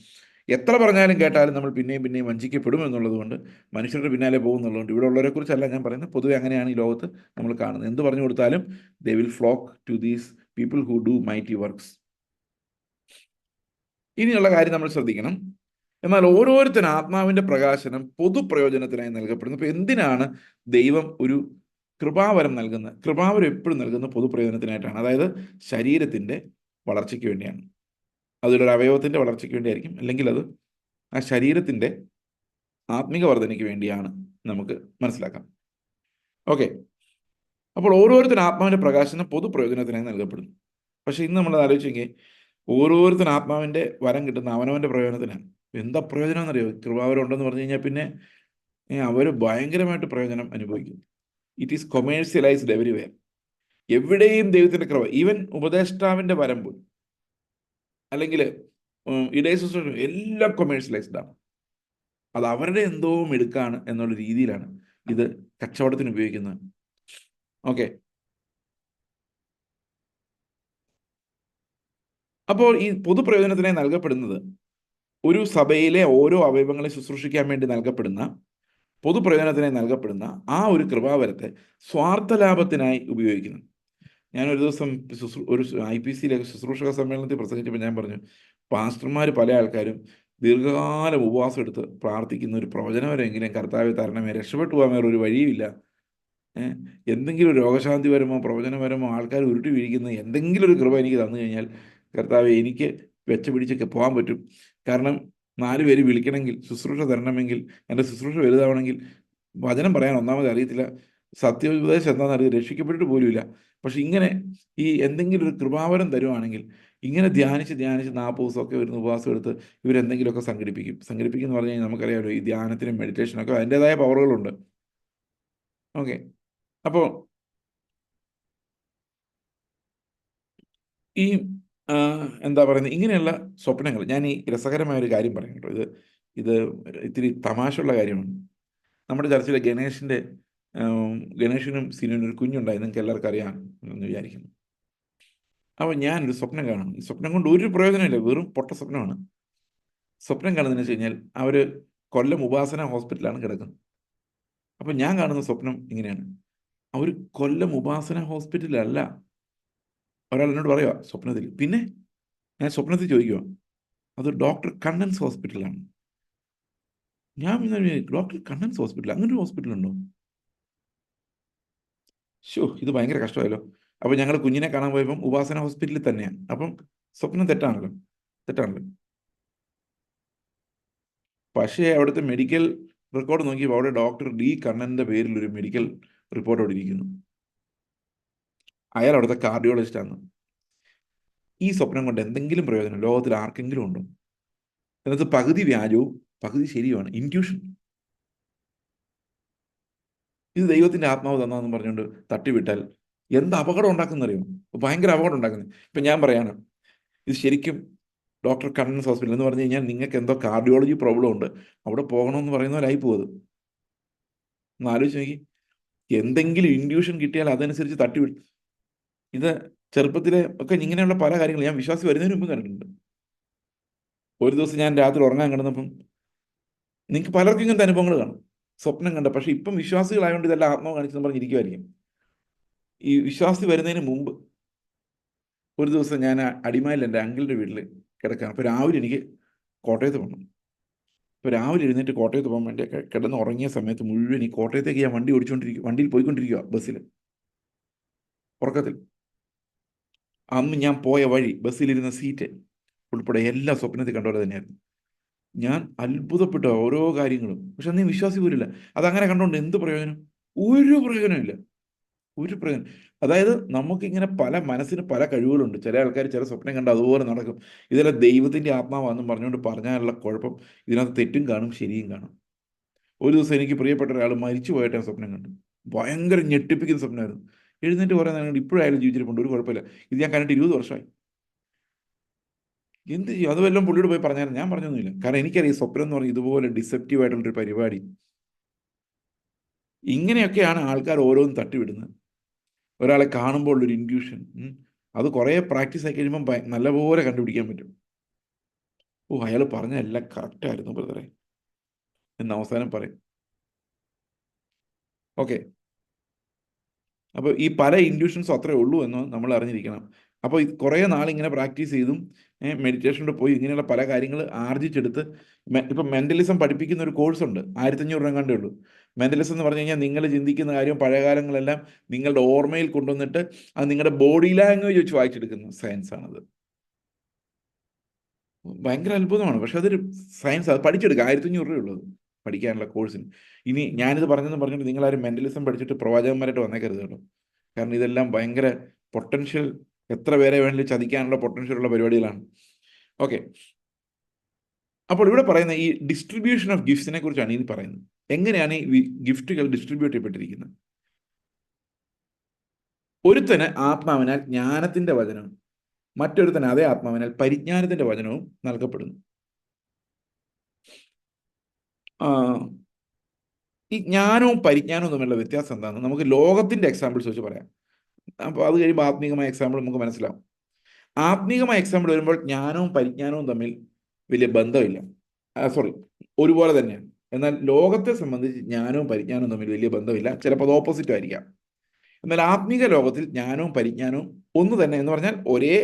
എത്ര പറഞ്ഞാലും കേട്ടാലും നമ്മൾ പിന്നെയും പിന്നെയും വഞ്ചിക്കപ്പെടും എന്നുള്ളത് കൊണ്ട് മനുഷ്യരുടെ പിന്നാലെ പോകുന്നുള്ളതുകൊണ്ട്, ഇവിടെ ഉള്ളവരെ കുറിച്ചല്ല ഞാൻ പറയുന്നത്, പൊതുവെ അങ്ങനെയാണ് ഈ ലോകത്ത് നമ്മൾ കാണുന്നത്. എന്ത് പറഞ്ഞു കൊടുത്താലും they will flock to these people who do mighty works. ഇനിയുള്ള കാര്യം നമ്മൾ ശ്രദ്ധിക്കണം. എന്നാൽ ഓരോരുത്തരും ആത്മാവിൻ്റെ പ്രകാശനം പൊതുപ്രയോജനത്തിനായി നൽകപ്പെടുന്നു. ഇപ്പോൾ എന്തിനാണ് ദൈവം ഒരു കൃപാവരം നൽകുന്നത്? കൃപാവരം എപ്പോഴും നൽകുന്നത് പൊതുപ്രയോജനത്തിനായിട്ടാണ്. അതായത് ശരീരത്തിൻ്റെ വളർച്ചയ്ക്ക് വേണ്ടിയാണ്. അതിലൊരു അവയവത്തിൻ്റെ വളർച്ചയ്ക്ക് വേണ്ടിയായിരിക്കും, അല്ലെങ്കിൽ അത് ആ ശരീരത്തിൻ്റെ ആത്മിക വർധനയ്ക്ക് വേണ്ടിയാണ് നമുക്ക് മനസ്സിലാക്കാം. ഓക്കെ. അപ്പോൾ ഓരോരുത്തരും ആത്മാവിൻ്റെ പ്രകാശനം പൊതുപ്രയോജനത്തിനായി നൽകപ്പെടുന്നു. പക്ഷേ ഇന്ന് നമ്മൾ ആലോചിച്ചെങ്കിൽ ഓരോരുത്തരും ആത്മാവിൻ്റെ വരം കിട്ടുന്ന അവനവൻ്റെ പ്രയോജനത്തിനാണ്. എന്താ പ്രയോജനം എന്നറിയോ? കൃപാവരം ഉണ്ടെന്ന് പറഞ്ഞു കഴിഞ്ഞാൽ പിന്നെ അവർ ഭയങ്കരമായിട്ട് പ്രയോജനം അനുഭവിക്കും. It is commercialized everywhere. എവിടെയും ദൈവത്തിൻ്റെ കൃപ. ഈവൻ ഉപദേഷ്ടാവിൻ്റെ വരം പോലും, അല്ലെങ്കിൽ ഇടയശുശ്രൂഷ, എല്ലാം കൊമേഴ്സ്യലൈസ്ഡ് ആണ്. അത് അവരുടെ എന്തോ മിടുക്കാണ് എന്നുള്ള രീതിയിലാണ് ഇത് കച്ചവടത്തിന് ഉപയോഗിക്കുന്നത്. ഓക്കെ. അപ്പോൾ ഈ പൊതുപ്രയോജനത്തിനായി നൽകപ്പെടുന്നത്, ഒരു സഭയിലെ ഓരോ അവയവങ്ങളെ ശുശ്രൂഷിക്കാൻ വേണ്ടി നൽകപ്പെടുന്ന, പൊതുപ്രയോജനത്തിനായി നൽകപ്പെടുന്ന ആ ഒരു കൃപാവരത്തെ സ്വാർത്ഥ ലാഭത്തിനായി ഉപയോഗിക്കുന്നു. ഞാനൊരു ദിവസം ഒരു IPC ശുശ്രൂഷക സമ്മേളനത്തിൽ പ്രസംഗിച്ചപ്പോൾ ഞാൻ പറഞ്ഞു, പാസ്റ്റർമാർ പല ആൾക്കാരും ദീർഘകാലം ഉപവാസം എടുത്ത് പ്രാർത്ഥിക്കുന്ന ഒരു പ്രവചനവരെങ്കിലും കർത്താവെ തരണമേ, രക്ഷപ്പെട്ടു പോകാൻ വേറെ ഒരു വഴിയുമില്ല. എന്തെങ്കിലും രോഗശാന്തി വരുമോ പ്രവചനം വരുമോ ആൾക്കാർ ഉരുട്ടി വീഴിക്കുന്ന എന്തെങ്കിലും ഒരു കൃപ എനിക്ക് തന്നു കഴിഞ്ഞാൽ കർത്താവെ എനിക്ക് വെച്ച് പിടിച്ചൊക്കെ പോകാൻ പറ്റും. കാരണം 4 പേര് വിളിക്കണമെങ്കിൽ, ശുശ്രൂഷ തരണമെങ്കിൽ, എൻ്റെ ശുശ്രൂഷ വലുതാവണമെങ്കിൽ വചനം പറയാൻ ഒന്നാമത് അറിയത്തില്ല, സത്യോപദേശം എന്താണെന്ന് അറിയാം, രക്ഷിക്കപ്പെട്ടിട്ട് പോലുമില്ല. പക്ഷെ ഇങ്ങനെ ഈ എന്തെങ്കിലും ഒരു കൃപാവരം തരുവാണെങ്കിൽ ഇങ്ങനെ ധ്യാനിച്ച് 40 ദിവസമൊക്കെ വരുന്ന ഉപവാസം എടുത്ത് ഇവരെന്തെങ്കിലുമൊക്കെ സംഘടിപ്പിക്കും എന്ന് പറഞ്ഞു കഴിഞ്ഞാൽ നമുക്കറിയാമല്ലോ, ഈ ധ്യാനത്തിനും മെഡിറ്റേഷനൊക്കെ അതിൻ്റെതായ പവറുകളുണ്ട്. ഓക്കെ. അപ്പോൾ ഈ ആ, എന്താ പറയുന്നത്, ഇങ്ങനെയുള്ള സ്വപ്നങ്ങൾ, ഞാൻ ഈ രസകരമായ ഒരു കാര്യം പറയാം കേട്ടോ. ഇത് ഇത്തിരി തമാശയുള്ള കാര്യമാണ്. നമ്മുടെ ചർച്ചിലെ ഗണേശനും സിനുവിനും ഒരു കുഞ്ഞുണ്ടായി, നിങ്ങൾക്ക് എല്ലാവർക്കും അറിയാം എന്ന് വിചാരിക്കുന്നു. അപ്പോൾ ഞാനൊരു സ്വപ്നം കാണുന്നു. ഈ സ്വപ്നം കൊണ്ട് ഒരു പ്രയോജനമില്ല, വെറും പൊട്ട സ്വപ്നമാണ്. സ്വപ്നം കാണുന്നതെന്ന് വെച്ച് കഴിഞ്ഞാൽ അവർ കൊല്ലം ഉപാസന ഹോസ്പിറ്റലാണ് കിടക്കുന്നത്. അപ്പം ഞാൻ കാണുന്ന സ്വപ്നം ഇങ്ങനെയാണ്. അവർ കൊല്ലം ഉപാസന ഹോസ്പിറ്റലല്ല. ഒരാൾ എന്നോട് പറയുക സ്വപ്നത്തിൽ. പിന്നെ ഞാൻ സ്വപ്നത്തിൽ ചോദിക്കുക, അത് ഡോക്ടർ കണ്ണൻസ് ഹോസ്പിറ്റലാണ്. ഞാൻ പിന്നെ ഡോക്ടർ കണ്ണൻസ് ഹോസ്പിറ്റൽ, അങ്ങനെ ഒരു ഹോസ്പിറ്റലുണ്ടോ? ഷോ, ഇത് ഭയങ്കര കഷ്ടമായല്ലോ. അപ്പോൾ ഞങ്ങൾ കുഞ്ഞിനെ കാണാൻ പോയപ്പം ഉപാസന ഹോസ്പിറ്റലിൽ തന്നെയാണ്. അപ്പം സ്വപ്നം തെറ്റാണല്ലോ, തെറ്റാണല്ലോ. പക്ഷേ അവിടുത്തെ മെഡിക്കൽ റെക്കോർഡ് നോക്കിയപ്പോൾ അവിടെ ഡോക്ടർ ഡി കണ്ണൻ്റെ പേരിൽ ഒരു മെഡിക്കൽ റിപ്പോർട്ട് അവിടെ ഇരിക്കുന്നു. അയാൾ അവിടുത്തെ കാർഡിയോളജിസ്റ്റാണ്. ഈ സ്വപ്നം കൊണ്ട് എന്തെങ്കിലും പ്രയോജനം ലോകത്തിൽ ആർക്കെങ്കിലും ഉണ്ടോ? എന്നിട്ട് പകുതി വ്യാജവും പകുതി ശരിയുമാണ്. ഇൻറ്റ്യൂഷൻ. ഇത് ദൈവത്തിന്റെ ആത്മാവ് തന്നാന്ന് പറഞ്ഞുകൊണ്ട് തട്ടിവിട്ടാൽ എന്ത് അപകടം ഉണ്ടാക്കുന്നറിയോ? ഭയങ്കര അപകടം ഉണ്ടാക്കുന്നത്. ഇപ്പം ഞാൻ പറയാണ്, ഇത് ശരിക്കും ഡോക്ടർ കണ്ണൻസ് ഹോസ്പിറ്റൽ എന്ന് പറഞ്ഞു കഴിഞ്ഞാൽ നിങ്ങൾക്ക് എന്തോ കാർഡിയോളജി പ്രോബ്ലം ഉണ്ട്, അവിടെ പോകണമെന്ന് പറയുന്ന പോലെ ആയി പോകുന്നത്. ഒന്ന് ആലോചിച്ച് നോക്കി. എന്തെങ്കിലും ഇൻഡ്യൂഷൻ കിട്ടിയാൽ അതനുസരിച്ച് തട്ടിവിടും. ഇത് ചെറുപ്പത്തിലെ ഒക്കെ ഇങ്ങനെയുള്ള പല കാര്യങ്ങളും ഞാൻ വിശ്വാസി വരുന്നതിന് മുമ്പ് കണ്ടിട്ടുണ്ട്. ഒരു ദിവസം ഞാൻ രാത്രി ഉറങ്ങാൻ കിടന്നപ്പം, നിങ്ങൾക്ക് പലർക്കും ഇങ്ങനത്തെ അനുഭവങ്ങൾ കാണും, സ്വപ്നം കണ്ട. പക്ഷെ ഇപ്പം വിശ്വാസികളായതുകൊണ്ട് ഇതെല്ലാം ആത്മാവ് കാണിച്ചെന്ന് പറഞ്ഞിരിക്കുമായിരിക്കും. ഈ വിശ്വാസി വരുന്നതിന് മുമ്പ് ഒരു ദിവസം ഞാൻ അടിമാലിൽ എൻ്റെ അങ്കിളുടെ വീട്ടിൽ കിടക്കുകയാണ്. അപ്പോൾ രാവിലെ എനിക്ക് കോട്ടയത്ത് പോകണം. ഇപ്പോൾ രാവിലെ എഴുന്നേറ്റ് കോട്ടയത്ത് പോകാൻ വേണ്ടി കിടന്ന് ഉറങ്ങിയ സമയത്ത് മുഴുവൻ ഈ കോട്ടയത്തേക്ക് ഞാൻ വണ്ടിയിൽ പോയിക്കൊണ്ടിരിക്കുക, ബസ്സിൽ, ഉറക്കത്തിൽ. അന്ന് ഞാൻ പോയ വഴി, ബസ്സിലിരുന്ന സീറ്റ് ഉൾപ്പെടെ എല്ലാ സ്വപ്നത്തിൽ കണ്ട പോലെ തന്നെയായിരുന്നു. ഞാൻ അത്ഭുതപ്പെട്ട ഓരോ കാര്യങ്ങളും. പക്ഷെ അന്ന് വിശ്വാസി പോലില്ല. അതങ്ങനെ കണ്ടുകൊണ്ട് എന്ത് പ്രയോജനം? ഒരു പ്രയോജനമില്ല, ഒരു പ്രയോജനം. അതായത് നമുക്കിങ്ങനെ മനസ്സിന് പല കഴിവുകളുണ്ട്. ചില ആൾക്കാർ ചില സ്വപ്നം കണ്ട് അതുപോലെ നടക്കും. ഇതെല്ലാം ദൈവത്തിൻ്റെ ആത്മാവാണെന്നും പറഞ്ഞുകൊണ്ട് പറഞ്ഞാലുള്ള കുഴപ്പം, ഇതിനകത്ത് തെറ്റും കാണും ശരിയും കാണും. ഒരു ദിവസം എനിക്ക് പ്രിയപ്പെട്ട ഒരാൾ മരിച്ചു പോയിട്ട് ഞാൻ സ്വപ്നം കണ്ടു. ഭയങ്കര ഞെട്ടിപ്പിക്കുന്ന സ്വപ്നമായിരുന്നു. എഴുന്നേറ്റ് കുറേ നേരം കൊണ്ട് ഇപ്പോഴായാലും ജീവിച്ചിരിപ്പുണ്ട്, ഒരു കുഴപ്പമില്ല. ഇത് ഞാൻ കണ്ടിട്ട് 20 വർഷമായി. എന്ത് ചെയ്യും? അത് വല്ലതും പുള്ളിയോട് പോയി പറഞ്ഞാൽ ഞാൻ പറഞ്ഞൊന്നുമില്ല. കാരണം എനിക്കറിയാം സ്വപ്നം എന്ന് പറഞ്ഞാൽ ഇതുപോലെ ഡിസെപ്റ്റീവ് ആയിട്ടുള്ളൊരു പരിപാടി. ഇങ്ങനെയൊക്കെയാണ് ആൾക്കാർ ഓരോന്നും തട്ടിവിടുന്നത്. ഒരാളെ കാണുമ്പോൾ ഉള്ളൊരു ഇൻഡ്യൂഷൻ, അത് കുറേ പ്രാക്ടീസ് ആയി കഴിയുമ്പോൾ നല്ലപോലെ കണ്ടുപിടിക്കാൻ പറ്റും. ഓ, അയാൾ പറഞ്ഞ എല്ലാം കറക്റ്റായിരുന്നു ബ്രദറെ എന്ന് അവസാനം പറയും. ഓക്കെ. അപ്പോൾ ഈ പല ഇൻഡ്യൂഷൻസും അത്രേ ഉള്ളൂ എന്ന് നമ്മൾ അറിഞ്ഞിരിക്കണം. അപ്പോൾ കുറേ നാളിങ്ങനെ പ്രാക്ടീസ് ചെയ്തും മെഡിറ്റേഷനിൽ പോയി ഇങ്ങനെയുള്ള പല കാര്യങ്ങൾ ആർജിച്ചെടുത്ത് ഇപ്പം മെൻ്റലിസം പഠിപ്പിക്കുന്ന ഒരു കോഴ്സുണ്ട്, 1500 രൂപ കണ്ടേ ഉള്ളൂ. മെൻ്റലിസം എന്ന് പറഞ്ഞു കഴിഞ്ഞാൽ നിങ്ങൾ ചിന്തിക്കുന്ന കാര്യം പഴയകാലങ്ങളെല്ലാം നിങ്ങളുടെ ഓർമ്മയിൽ കൊണ്ടുവന്നിട്ട് അത് നിങ്ങളുടെ ബോഡി ലാംഗ്വേജ് വെച്ച് വായിച്ചെടുക്കുന്ന സയൻസാണത്. ഭയങ്കര അത്ഭുതമാണ്. പക്ഷെ അതൊരു സയൻസ്, അത് പഠിച്ചെടുക്കുക. 1500 രൂപയുള്ളത് പഠിക്കാനുള്ള കോഴ്സിന്. ഇനി ഞാനിത് പറഞ്ഞെന്ന് പറഞ്ഞിട്ട് നിങ്ങളാരും മെൻ്റലിസം പഠിച്ചിട്ട് പ്രവാചകന്മാരായിട്ട് വന്നേക്കരുത് കേട്ടോ. കാരണം ഇതെല്ലാം ഭയങ്കര പൊട്ടൻഷ്യൽ, എത്ര പേരെ വേണമെങ്കിലും ചതിക്കാനുള്ള പൊട്ടൻഷ്യൽ ഉള്ള പരിപാടികളാണ്. ഓക്കെ. അപ്പോൾ ഇവിടെ പറയുന്ന ഈ ഡിസ്ട്രിബ്യൂഷൻ ഓഫ് ഗിഫ്റ്റ്സിനെ കുറിച്ചാണ് ഇത് പറയുന്നത്. എങ്ങനെയാണ് ഈ ഗിഫ്റ്റുകൾ ഡിസ്ട്രിബ്യൂട്ട് ചെയ്യപ്പെട്ടിരിക്കുന്നത്? ഒരുത്തന് ആത്മാവിനാൽ ജ്ഞാനത്തിന്റെ വചനവും മറ്റൊരുത്തന് അതേ ആത്മാവിനാൽ പരിജ്ഞാനത്തിന്റെ വചനവും നൽകപ്പെടുന്നു. ഈ ജ്ഞാനവും പരിജ്ഞാനവും തമ്മിലുള്ള വ്യത്യാസം എന്താണെന്ന് നമുക്ക് ലോകത്തിന്റെ എക്സാമ്പിൾസ് വെച്ച് പറയാം. അപ്പോൾ അത് കഴിയുമ്പോൾ ആത്മീകമായ എക്സാമ്പിൾ നമുക്ക് മനസ്സിലാവും. ആത്മീകമായ എക്സാമ്പിൾ വരുമ്പോൾ ജ്ഞാനവും പരിജ്ഞാനവും തമ്മിൽ വലിയ ബന്ധമില്ല, സോറി, ഒരുപോലെ തന്നെയാണ്. എന്നാൽ ലോകത്തെ സംബന്ധിച്ച് ജ്ഞാനവും പരിജ്ഞാനവും തമ്മിൽ വലിയ ബന്ധമില്ല, ചിലപ്പോൾ അത് ഓപ്പോസിറ്റ് ആയിരിക്കാം. എന്നാൽ ആത്മീക ലോകത്തിൽ ജ്ഞാനവും പരിജ്ഞാനവും ഒന്ന് തന്നെ എന്ന് പറഞ്ഞാൽ ഒരേ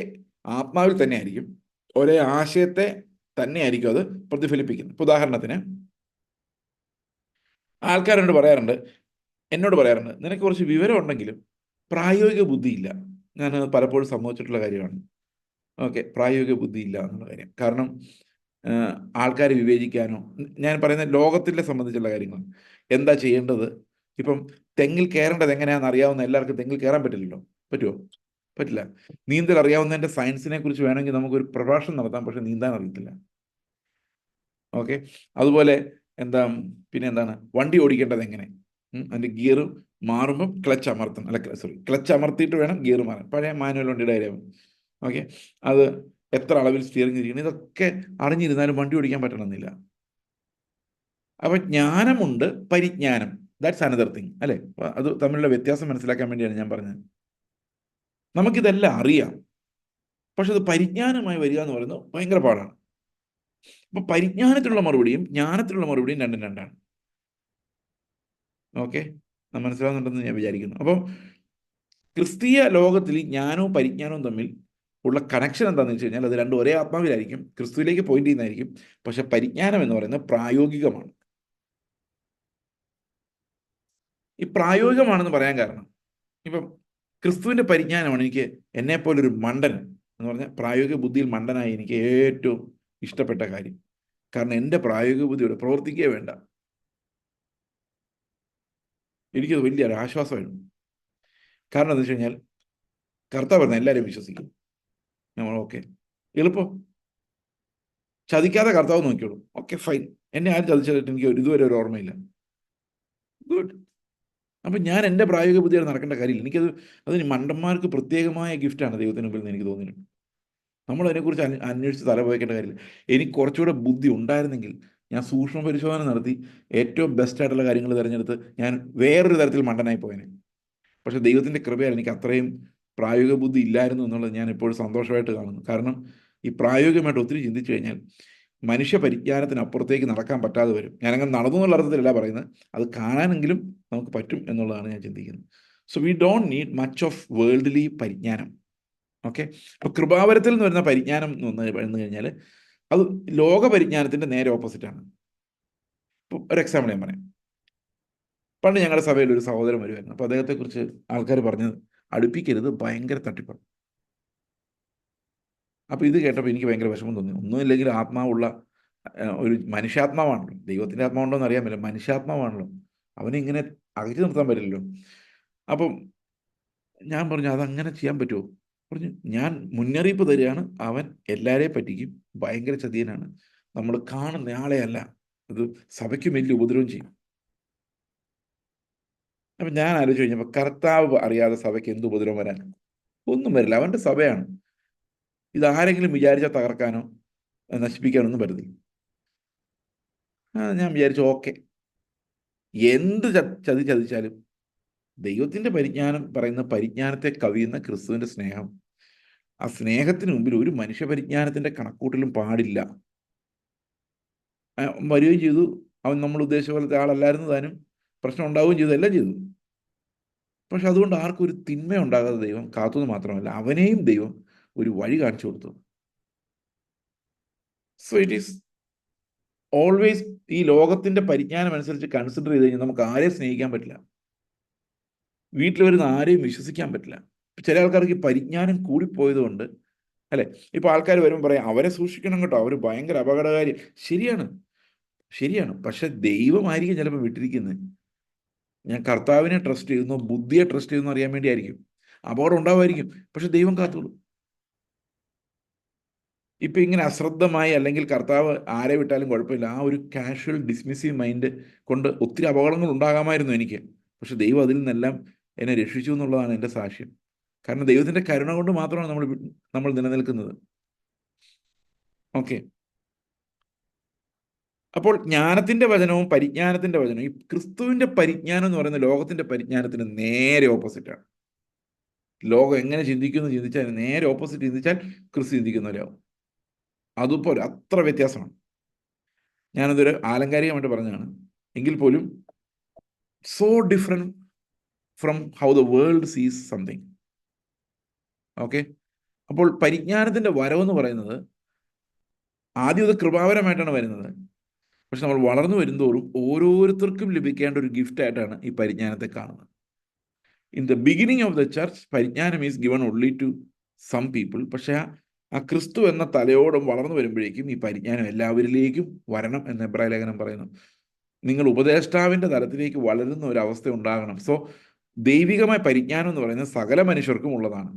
ആത്മാവിൽ തന്നെ ആയിരിക്കും, ഒരേ ആശയത്തെ തന്നെ ആയിരിക്കും അത് പ്രതിഫലിപ്പിക്കുന്നത്. ഉദാഹരണത്തിന് ആൾക്കാരോട് പറയാറുണ്ട്, എന്നോട് പറയാറുണ്ട്, നിനക്ക് കുറച്ച് വിവരം ഉണ്ടെങ്കിലും പ്രായോഗിക ബുദ്ധിയില്ല. ഞാൻ പലപ്പോഴും സംഭവിച്ചിട്ടുള്ള കാര്യമാണ്. ഓക്കെ, പ്രായോഗിക ബുദ്ധിയില്ല എന്നുള്ള കാര്യം. കാരണം ആൾക്കാരെ വിവേചിക്കാനോ, ഞാൻ പറയുന്ന ലോകത്തിലെ സംബന്ധിച്ചുള്ള കാര്യങ്ങൾ, എന്താ ചെയ്യേണ്ടത്, ഇപ്പം തെങ്ങിൽ കയറേണ്ടത് എങ്ങനെയാണെന്ന് അറിയാവുന്ന എല്ലാവർക്കും തെങ്ങിൽ കയറാൻ പറ്റില്ലല്ലോ. പറ്റുമോ? പറ്റില്ല. നീന്തൽ അറിയാവുന്നതിൻ്റെ സയൻസിനെ കുറിച്ച് വേണമെങ്കിൽ നമുക്കൊരു പ്രഭാഷണം നടത്താം, പക്ഷെ നീന്താൻ അറിയത്തില്ല. ഓക്കെ. അതുപോലെ പിന്നെ എന്താണ് വണ്ടി ഓടിക്കേണ്ടത് എങ്ങനെ, അതിൻ്റെ ഗിയറും മാറുമ്പം ക്ലച്ച് അമർത്തണം, അല്ല ക്ലച്ച് അമർത്തിയിട്ട് വേണം ഗിയർ മാറാൻ. പഴയ മാനുവൽ വണ്ടിയുടെ കാര്യം. ഓക്കെ, അത് എത്ര അളവിൽ സ്റ്റിയറിംഗ് തിരിക്കണം, ഇതൊക്കെ അറിഞ്ഞിരുന്നാലും വണ്ടി ഓടിക്കാൻ പറ്റണമെന്നില്ല. അപ്പം ജ്ഞാനമുണ്ട്, പരിജ്ഞാനം, ദാറ്റ്സ് അനദർ തിങ്, അല്ലേ? അത് തമ്മിലുള്ള വ്യത്യാസം മനസ്സിലാക്കാൻ വേണ്ടിയാണ് ഞാൻ പറഞ്ഞത്. നമുക്കിതെല്ലാം അറിയാം, പക്ഷെ അത് പരിജ്ഞാനമായി വരിക എന്ന് പറയുന്നത് ഭയങ്കര പാടാണ്. അപ്പൊ പരിജ്ഞാനത്തിലുള്ള മറുപടിയും ജ്ഞാനത്തിലുള്ള മറുപടിയും രണ്ടും രണ്ടാണ്. ഓക്കെ, മനസ്സിലാവുന്നുണ്ടെന്ന് ഞാൻ വിചാരിക്കുന്നു. അപ്പം ക്രിസ്തീയ ലോകത്തിൽ ജ്ഞാനവും പരിജ്ഞാനവും തമ്മിൽ ഉള്ള കണക്ഷൻ എന്താണെന്ന് വെച്ച് കഴിഞ്ഞാൽ, അത് രണ്ടും ഒരേ ആത്മാവിലായിരിക്കും, ക്രിസ്തുവിലേക്ക് പോയിന്റ് ചെയ്യുന്നതായിരിക്കും. പക്ഷെ പരിജ്ഞാനം എന്ന് പറയുന്നത് പ്രായോഗികമാണ്. ഈ പ്രായോഗികമാണെന്ന് പറയാൻ കാരണം, ഇപ്പം ക്രിസ്തുവിന്റെ പരിജ്ഞാനമാണ് എനിക്ക് എന്നെപ്പോലൊരു മണ്ടൻ എന്ന് പറഞ്ഞാൽ പ്രായോഗിക ബുദ്ധിയിൽ മണ്ടനായി എനിക്ക് ഏറ്റവും ഇഷ്ടപ്പെട്ട കാര്യം. കാരണം എൻ്റെ പ്രായോഗിക ബുദ്ധിയോടെ പ്രവർത്തിക്കുകയേ വേണ്ട. എനിക്കത് വലിയൊരു ആശ്വാസമായിരുന്നു. കാരണം എന്താ വെച്ച് കഴിഞ്ഞാൽ, കർത്താവ് പറഞ്ഞ എല്ലാവരെയും വിശ്വസിക്കും. നമ്മൾ ഓക്കെ, എളുപ്പം, ചതിക്കാതെ കർത്താവ് നോക്കിയോളൂ. ഓക്കെ ഫൈൻ, എന്നെ ആരും ചതിച്ചിട്ട് എനിക്ക് ഇതുവരെ ഒരു ഓർമ്മയില്ല. ഗുഡ്. അപ്പം ഞാൻ എൻ്റെ പ്രായോഗിക ബുദ്ധിയോടെ നടക്കേണ്ട കാര്യമില്ല. അതിന് മണ്ടന്മാർക്ക് പ്രത്യേകമായ ഗിഫ്റ്റാണ് ദൈവത്തിന് മുമ്പിൽ നിന്ന് എനിക്ക് തോന്നിയിട്ടുണ്ട്. നമ്മൾ അതിനെക്കുറിച്ച് അന്വേഷിച്ച് തലപോയിക്കേണ്ട കാര്യമില്ല. എനിക്ക് കുറച്ചുകൂടെ ബുദ്ധി ഉണ്ടായിരുന്നെങ്കിൽ ഞാൻ സൂക്ഷ്മ പരിശോധന നടത്തി ഏറ്റവും ബെസ്റ്റ് ആയിട്ടുള്ള കാര്യങ്ങൾ തിരഞ്ഞെടുത്ത് ഞാൻ വേറൊരു തരത്തിൽ മണ്ടനായി പോയേനെ. പക്ഷെ ദൈവത്തിൻ്റെ കൃപയാൽ എനിക്ക് അത്രയും പ്രായോഗിക ബുദ്ധി ഇല്ലായിരുന്നു എന്നുള്ളത് ഞാൻ എപ്പോഴും സന്തോഷമായിട്ട് കാണുന്നു. കാരണം ഈ പ്രായോഗികമായിട്ട് ഒത്തിരി ചിന്തിച്ചു കഴിഞ്ഞാൽ മനുഷ്യ പരിജ്ഞാനത്തിന് അപ്പുറത്തേക്ക് നടക്കാൻ പറ്റാതെ വരും. ഞാനങ്ങനെ നടന്നു എന്നുള്ള അർത്ഥത്തിലല്ല പറയുന്നത്, അത് കാണാനെങ്കിലും നമുക്ക് പറ്റും എന്നുള്ളതാണ് ഞാൻ ചിന്തിക്കുന്നത്. So we don't need much of worldly പരിജ്ഞാനം. ഓക്കെ, അപ്പോൾ കൃപാവരത്തിൽ നിന്ന് വരുന്ന പരിജ്ഞാനം എന്ന് വന്നു കഴിഞ്ഞാൽ അത് ലോക പരിജ്ഞാനത്തിൻ്റെ നേരെ ഓപ്പോസിറ്റാണ്. ഇപ്പോൾ ഒരു എക്സാമ്പിൾ ഞാൻ പറയാം. പണ്ട് ഞങ്ങളുടെ സഭയിൽ ഒരു സഹോദരൻ വരുമായിരുന്നു. അപ്പോൾ അദ്ദേഹത്തെക്കുറിച്ച് ആൾക്കാർ പറഞ്ഞത്, അടുപ്പിക്കരുത്, ഭയങ്കര തട്ടിപ്പാണ്. അപ്പോൾ ഇത് കേട്ടപ്പോൾ എനിക്ക് ഭയങ്കര വിഷമം തോന്നി. ഒന്നുമില്ലെങ്കിൽ ആത്മാവുള്ള ഒരു മനുഷ്യാത്മാവാണല്ലോ, ദൈവത്തിൻ്റെ ആത്മാവുണ്ടോ എന്ന് അറിയാൻ പറ്റില്ല, മനുഷ്യാത്മാവാണല്ലോ, അവനെ ഇങ്ങനെ അകറ്റി നിർത്താൻ പറ്റില്ലല്ലോ. അപ്പം ഞാൻ പറഞ്ഞു, അതങ്ങനെ ചെയ്യാൻ പറ്റുമോ? പറഞ്ഞു, ഞാൻ മുന്നറിയിപ്പ് തരികയാണ്, അവൻ എല്ലാവരെയും പറ്റിക്കും, ഭയങ്കര ചതിയനാണ്, നമ്മൾ കാണുന്ന ആളെ അല്ല, അത് സഭയ്ക്ക് വലിയ ഉപദ്രവം ചെയ്യും. അപ്പം ഞാൻ ആലോചിച്ച് കഴിഞ്ഞപ്പോൾ, കർത്താവ് അറിയാതെ സഭയ്ക്ക് എന്ത് ഉപദ്രവം വരാൻ? ഒന്നും വരില്ല, അവൻ്റെ സഭയാണ്. ഇതാരെങ്കിലും വിചാരിച്ചാൽ തകർക്കാനോ നശിപ്പിക്കാനോ ഒന്നും പറ്റത്തില്ല. ഞാൻ വിചാരിച്ചു ഓക്കെ, എന്ത് ചതി ചതിച്ചാലും ദൈവത്തിൻ്റെ പരിജ്ഞാനം പറയുന്ന പരിജ്ഞാനത്തെ കവിയുന്ന ക്രിസ്തുവിൻ്റെ സ്നേഹം, ആ സ്നേഹത്തിന് മുമ്പിൽ ഒരു മനുഷ്യ പരിജ്ഞാനത്തിൻ്റെ കണക്കൂട്ടലും പാടില്ല. വരികയും ചെയ്തു, അവൻ നമ്മൾ ഉദ്ദേശിച്ച പോലത്തെ ആളല്ലായിരുന്നു താനും, പ്രശ്നം ഉണ്ടാവുകയും ചെയ്തു, എല്ലാം ചെയ്തു. പക്ഷെ അതുകൊണ്ട് ആർക്കും ഒരു തിന്മ ഉണ്ടാകാതെ ദൈവം കാത്തുനിന്ന് മാത്രമല്ല, അവനെയും ദൈവം ഒരു വഴി കാണിച്ചു കൊടുത്തു. സോ ഇറ്റ് ഈസ് ഓൾവേസ്, ഈ ലോകത്തിന്റെ പരിജ്ഞാനം അനുസരിച്ച് കൺസിഡർ ചെയ്ത് കഴിഞ്ഞാൽ നമുക്ക് ആരെയും സ്നേഹിക്കാൻ പറ്റില്ല, വീട്ടിൽ വരുന്ന ആരെയും വിശ്വസിക്കാൻ പറ്റില്ല. ചില ആൾക്കാർക്ക് ഈ പരിജ്ഞാനം കൂടിപ്പോയതുകൊണ്ട്, അല്ലെ, ഇപ്പൊ ആൾക്കാർ വരുമ്പോൾ പറയാം അവരെ സൂക്ഷിക്കണം കേട്ടോ, അവർ ഭയങ്കര അപകടകാരി. ശരിയാണ്, ശരിയാണ്. പക്ഷെ ദൈവമായിരിക്കും ചിലപ്പോൾ വിട്ടിരിക്കുന്നത്. ഞാൻ കർത്താവിനെ ട്രസ്റ്റ് ചെയ്യുന്നു, ബുദ്ധിയെ ട്രസ്റ്റ് ചെയ്യുന്നു അറിയാൻ വേണ്ടിയായിരിക്കും. അപകടം ഉണ്ടാവുമായിരിക്കും, പക്ഷെ ദൈവം കാത്തോളൂ. ഇപ്പൊ ഇങ്ങനെ അശ്രദ്ധമായി, അല്ലെങ്കിൽ കർത്താവ് ആരെ വിട്ടാലും കുഴപ്പമില്ല, ആ ഒരു കാഷ്വൽ ഡിസ്മിസീവ് മൈൻഡ് കൊണ്ട് ഒത്തിരി അപകടങ്ങൾ ഉണ്ടാകാമായിരുന്നു എനിക്ക്. പക്ഷെ ദൈവം അതിൽ നിന്നെല്ലാം എന്നെ രക്ഷിച്ചു എന്നുള്ളതാണ് എൻ്റെ സാക്ഷ്യം. കാരണം ദൈവത്തിന്റെ കരുണ കൊണ്ട് മാത്രമാണ് നമ്മൾ നിലനിൽക്കുന്നത്. ഓക്കെ, അപ്പോൾ ജ്ഞാനത്തിന്റെ വചനവും പരിജ്ഞാനത്തിന്റെ വചനവും, ഈ ക്രിസ്തുവിന്റെ പരിജ്ഞാനം എന്ന് പറയുന്ന ലോകത്തിന്റെ പരിജ്ഞാനത്തിന് നേരെ ഓപ്പോസിറ്റാണ്. ലോകം എങ്ങനെ ചിന്തിക്കുന്നു ചിന്തിച്ചാൽ, നേരെ ഓപ്പോസിറ്റ് ചിന്തിച്ചാൽ ക്രിസ്തു ചിന്തിക്കുന്നവരാവും. അതുപോലെ അത്ര വ്യത്യാസമാണ്. ഞാനതൊരു ആലങ്കാരികമായിട്ട് പറഞ്ഞതാണ്, എങ്കിൽ പോലും so different from how the world സീസ് സംതിങ്. ഓക്കെ, അപ്പോൾ പരിജ്ഞാനത്തിന്റെ വരവെന്ന് പറയുന്നത് ആദ്യം അത് കൃപാവരമായിട്ടാണ് വരുന്നത്. പക്ഷെ നമ്മൾ വളർന്നു വരുന്തോറും ഓരോരുത്തർക്കും ലഭിക്കേണ്ട ഒരു ഗിഫ്റ്റ് ആയിട്ടാണ് ഈ പരിജ്ഞാനത്തെ കാണുന്നത്. In the beginning of the church, പരിജ്ഞാനം is given only to some people. പക്ഷെ ആ ക്രിസ്തു എന്ന തലയോടും വളർന്നു വരുമ്പോഴേക്കും ഈ പരിജ്ഞാനം എല്ലാവരിലേക്കും വരണം എന്ന് എബ്രായ ലേഖനം പറയുന്നു. നിങ്ങൾ ഉപദേഷ്ടാവിന്റെ തലത്തിലേക്ക് വളരുന്ന ഒരു അവസ്ഥ ഉണ്ടാകണം. സോ ദൈവികമായ പരിജ്ഞാനം എന്ന് പറയുന്നത് സകല മനുഷ്യർക്കും ഉള്ളതാണ്.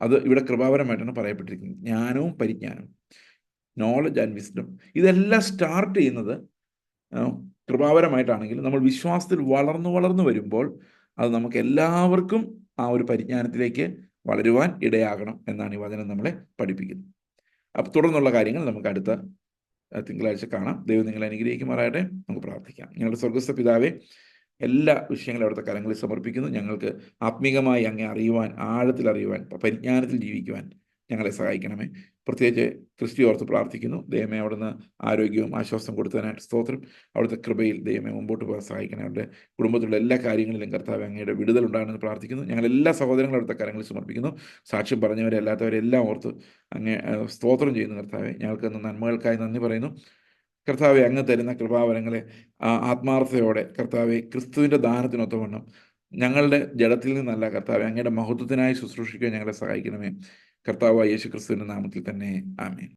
അത് ഇവിടെ കൃപാപരമായിട്ടാണ് പറയപ്പെട്ടിരിക്കുന്നത്. ജ്ഞാനവും പരിജ്ഞാനവും, നോളജ് ആൻഡ് വിസ്ഡം, ഇതെല്ലാം സ്റ്റാർട്ട് ചെയ്യുന്നത് കൃപാവരമായിട്ടാണെങ്കിലും നമ്മൾ വിശ്വാസത്തിൽ വളർന്നു വളർന്നു വരുമ്പോൾ അത് നമുക്ക് എല്ലാവർക്കും ആ ഒരു പരിജ്ഞാനത്തിലേക്ക് വളരുവാൻ ഇടയാകണം എന്നാണ് ഈ വചനം നമ്മളെ പഠിപ്പിക്കുന്നത്. അപ്പോൾ തുടർന്നുള്ള കാര്യങ്ങൾ നമുക്ക് അടുത്ത തിങ്കളാഴ്ച കാണാം. ദൈവം നിങ്ങളെ അനുഗ്രഹിക്കുമാറാകട്ടെ. നമുക്ക് പ്രാർത്ഥിക്കാം. ഞങ്ങളുടെ സ്വർഗ്ഗസ്ഥ പിതാവേ, എല്ലാ വിഷയങ്ങളും അവിടുത്തെ കരങ്ങളിൽ സമർപ്പിക്കുന്നു. ഞങ്ങൾക്ക് ആത്മീകമായി അങ്ങേ അറിയുവാൻ, ആഴത്തിൽ അറിയുവാൻ, പരിജ്ഞാനത്തിൽ ജീവിക്കുവാൻ ഞങ്ങളെ സഹായിക്കണമേ. പ്രത്യേകിച്ച് ക്രിസ്റ്റി ഓർത്ത് പ്രാർത്ഥിക്കുന്നു. ദൈവമേ, അവിടുന്ന് ആരോഗ്യവും ആശ്വാസം കൊടുത്തതിനായിട്ട് സ്തോത്രം. അവിടുത്തെ കൃപയിൽ ദൈവമേ മുമ്പോട്ട് പോകാൻ സഹായിക്കണേ. അവരുടെ കുടുംബത്തിലുള്ള എല്ലാ കാര്യങ്ങളിലും കർത്താവ് അങ്ങയുടെ വിടുതൽ ഉണ്ടാകണമെന്ന് പ്രാർത്ഥിക്കുന്നു. ഞങ്ങളെല്ലാ സഹോദരങ്ങളും അവിടുത്തെ കരങ്ങളിൽ സമർപ്പിക്കുന്നു. സാക്ഷ്യം പറഞ്ഞവരെ അല്ലാത്തവരെ എല്ലാം ഓർത്ത് അങ്ങേ സ്തോത്രം ചെയ്യുന്നു. കർത്താവെ, ഞങ്ങൾക്ക് നന്മകൾക്കായി നന്ദി പറയുന്നു. കർത്താവെ, അങ്ങ് തരുന്ന കൃപാവരങ്ങളെ ആത്മാർത്ഥതയോടെ കർത്താവെ ക്രിസ്തുവിൻ്റെ ദാനത്തിനൊത്തവണ്ണം ഞങ്ങളുടെ ജഡത്തിൽ നിന്നല്ല കർത്താവെ അങ്ങയുടെ മഹത്വത്തിനായി ശുശ്രൂഷിക്കാൻ ഞങ്ങളെ സഹായിക്കണമേ. കർത്താവായ യേശു ക്രിസ്തുവിൻ്റെ നാമത്തിൽ തന്നെ ആമേൻ.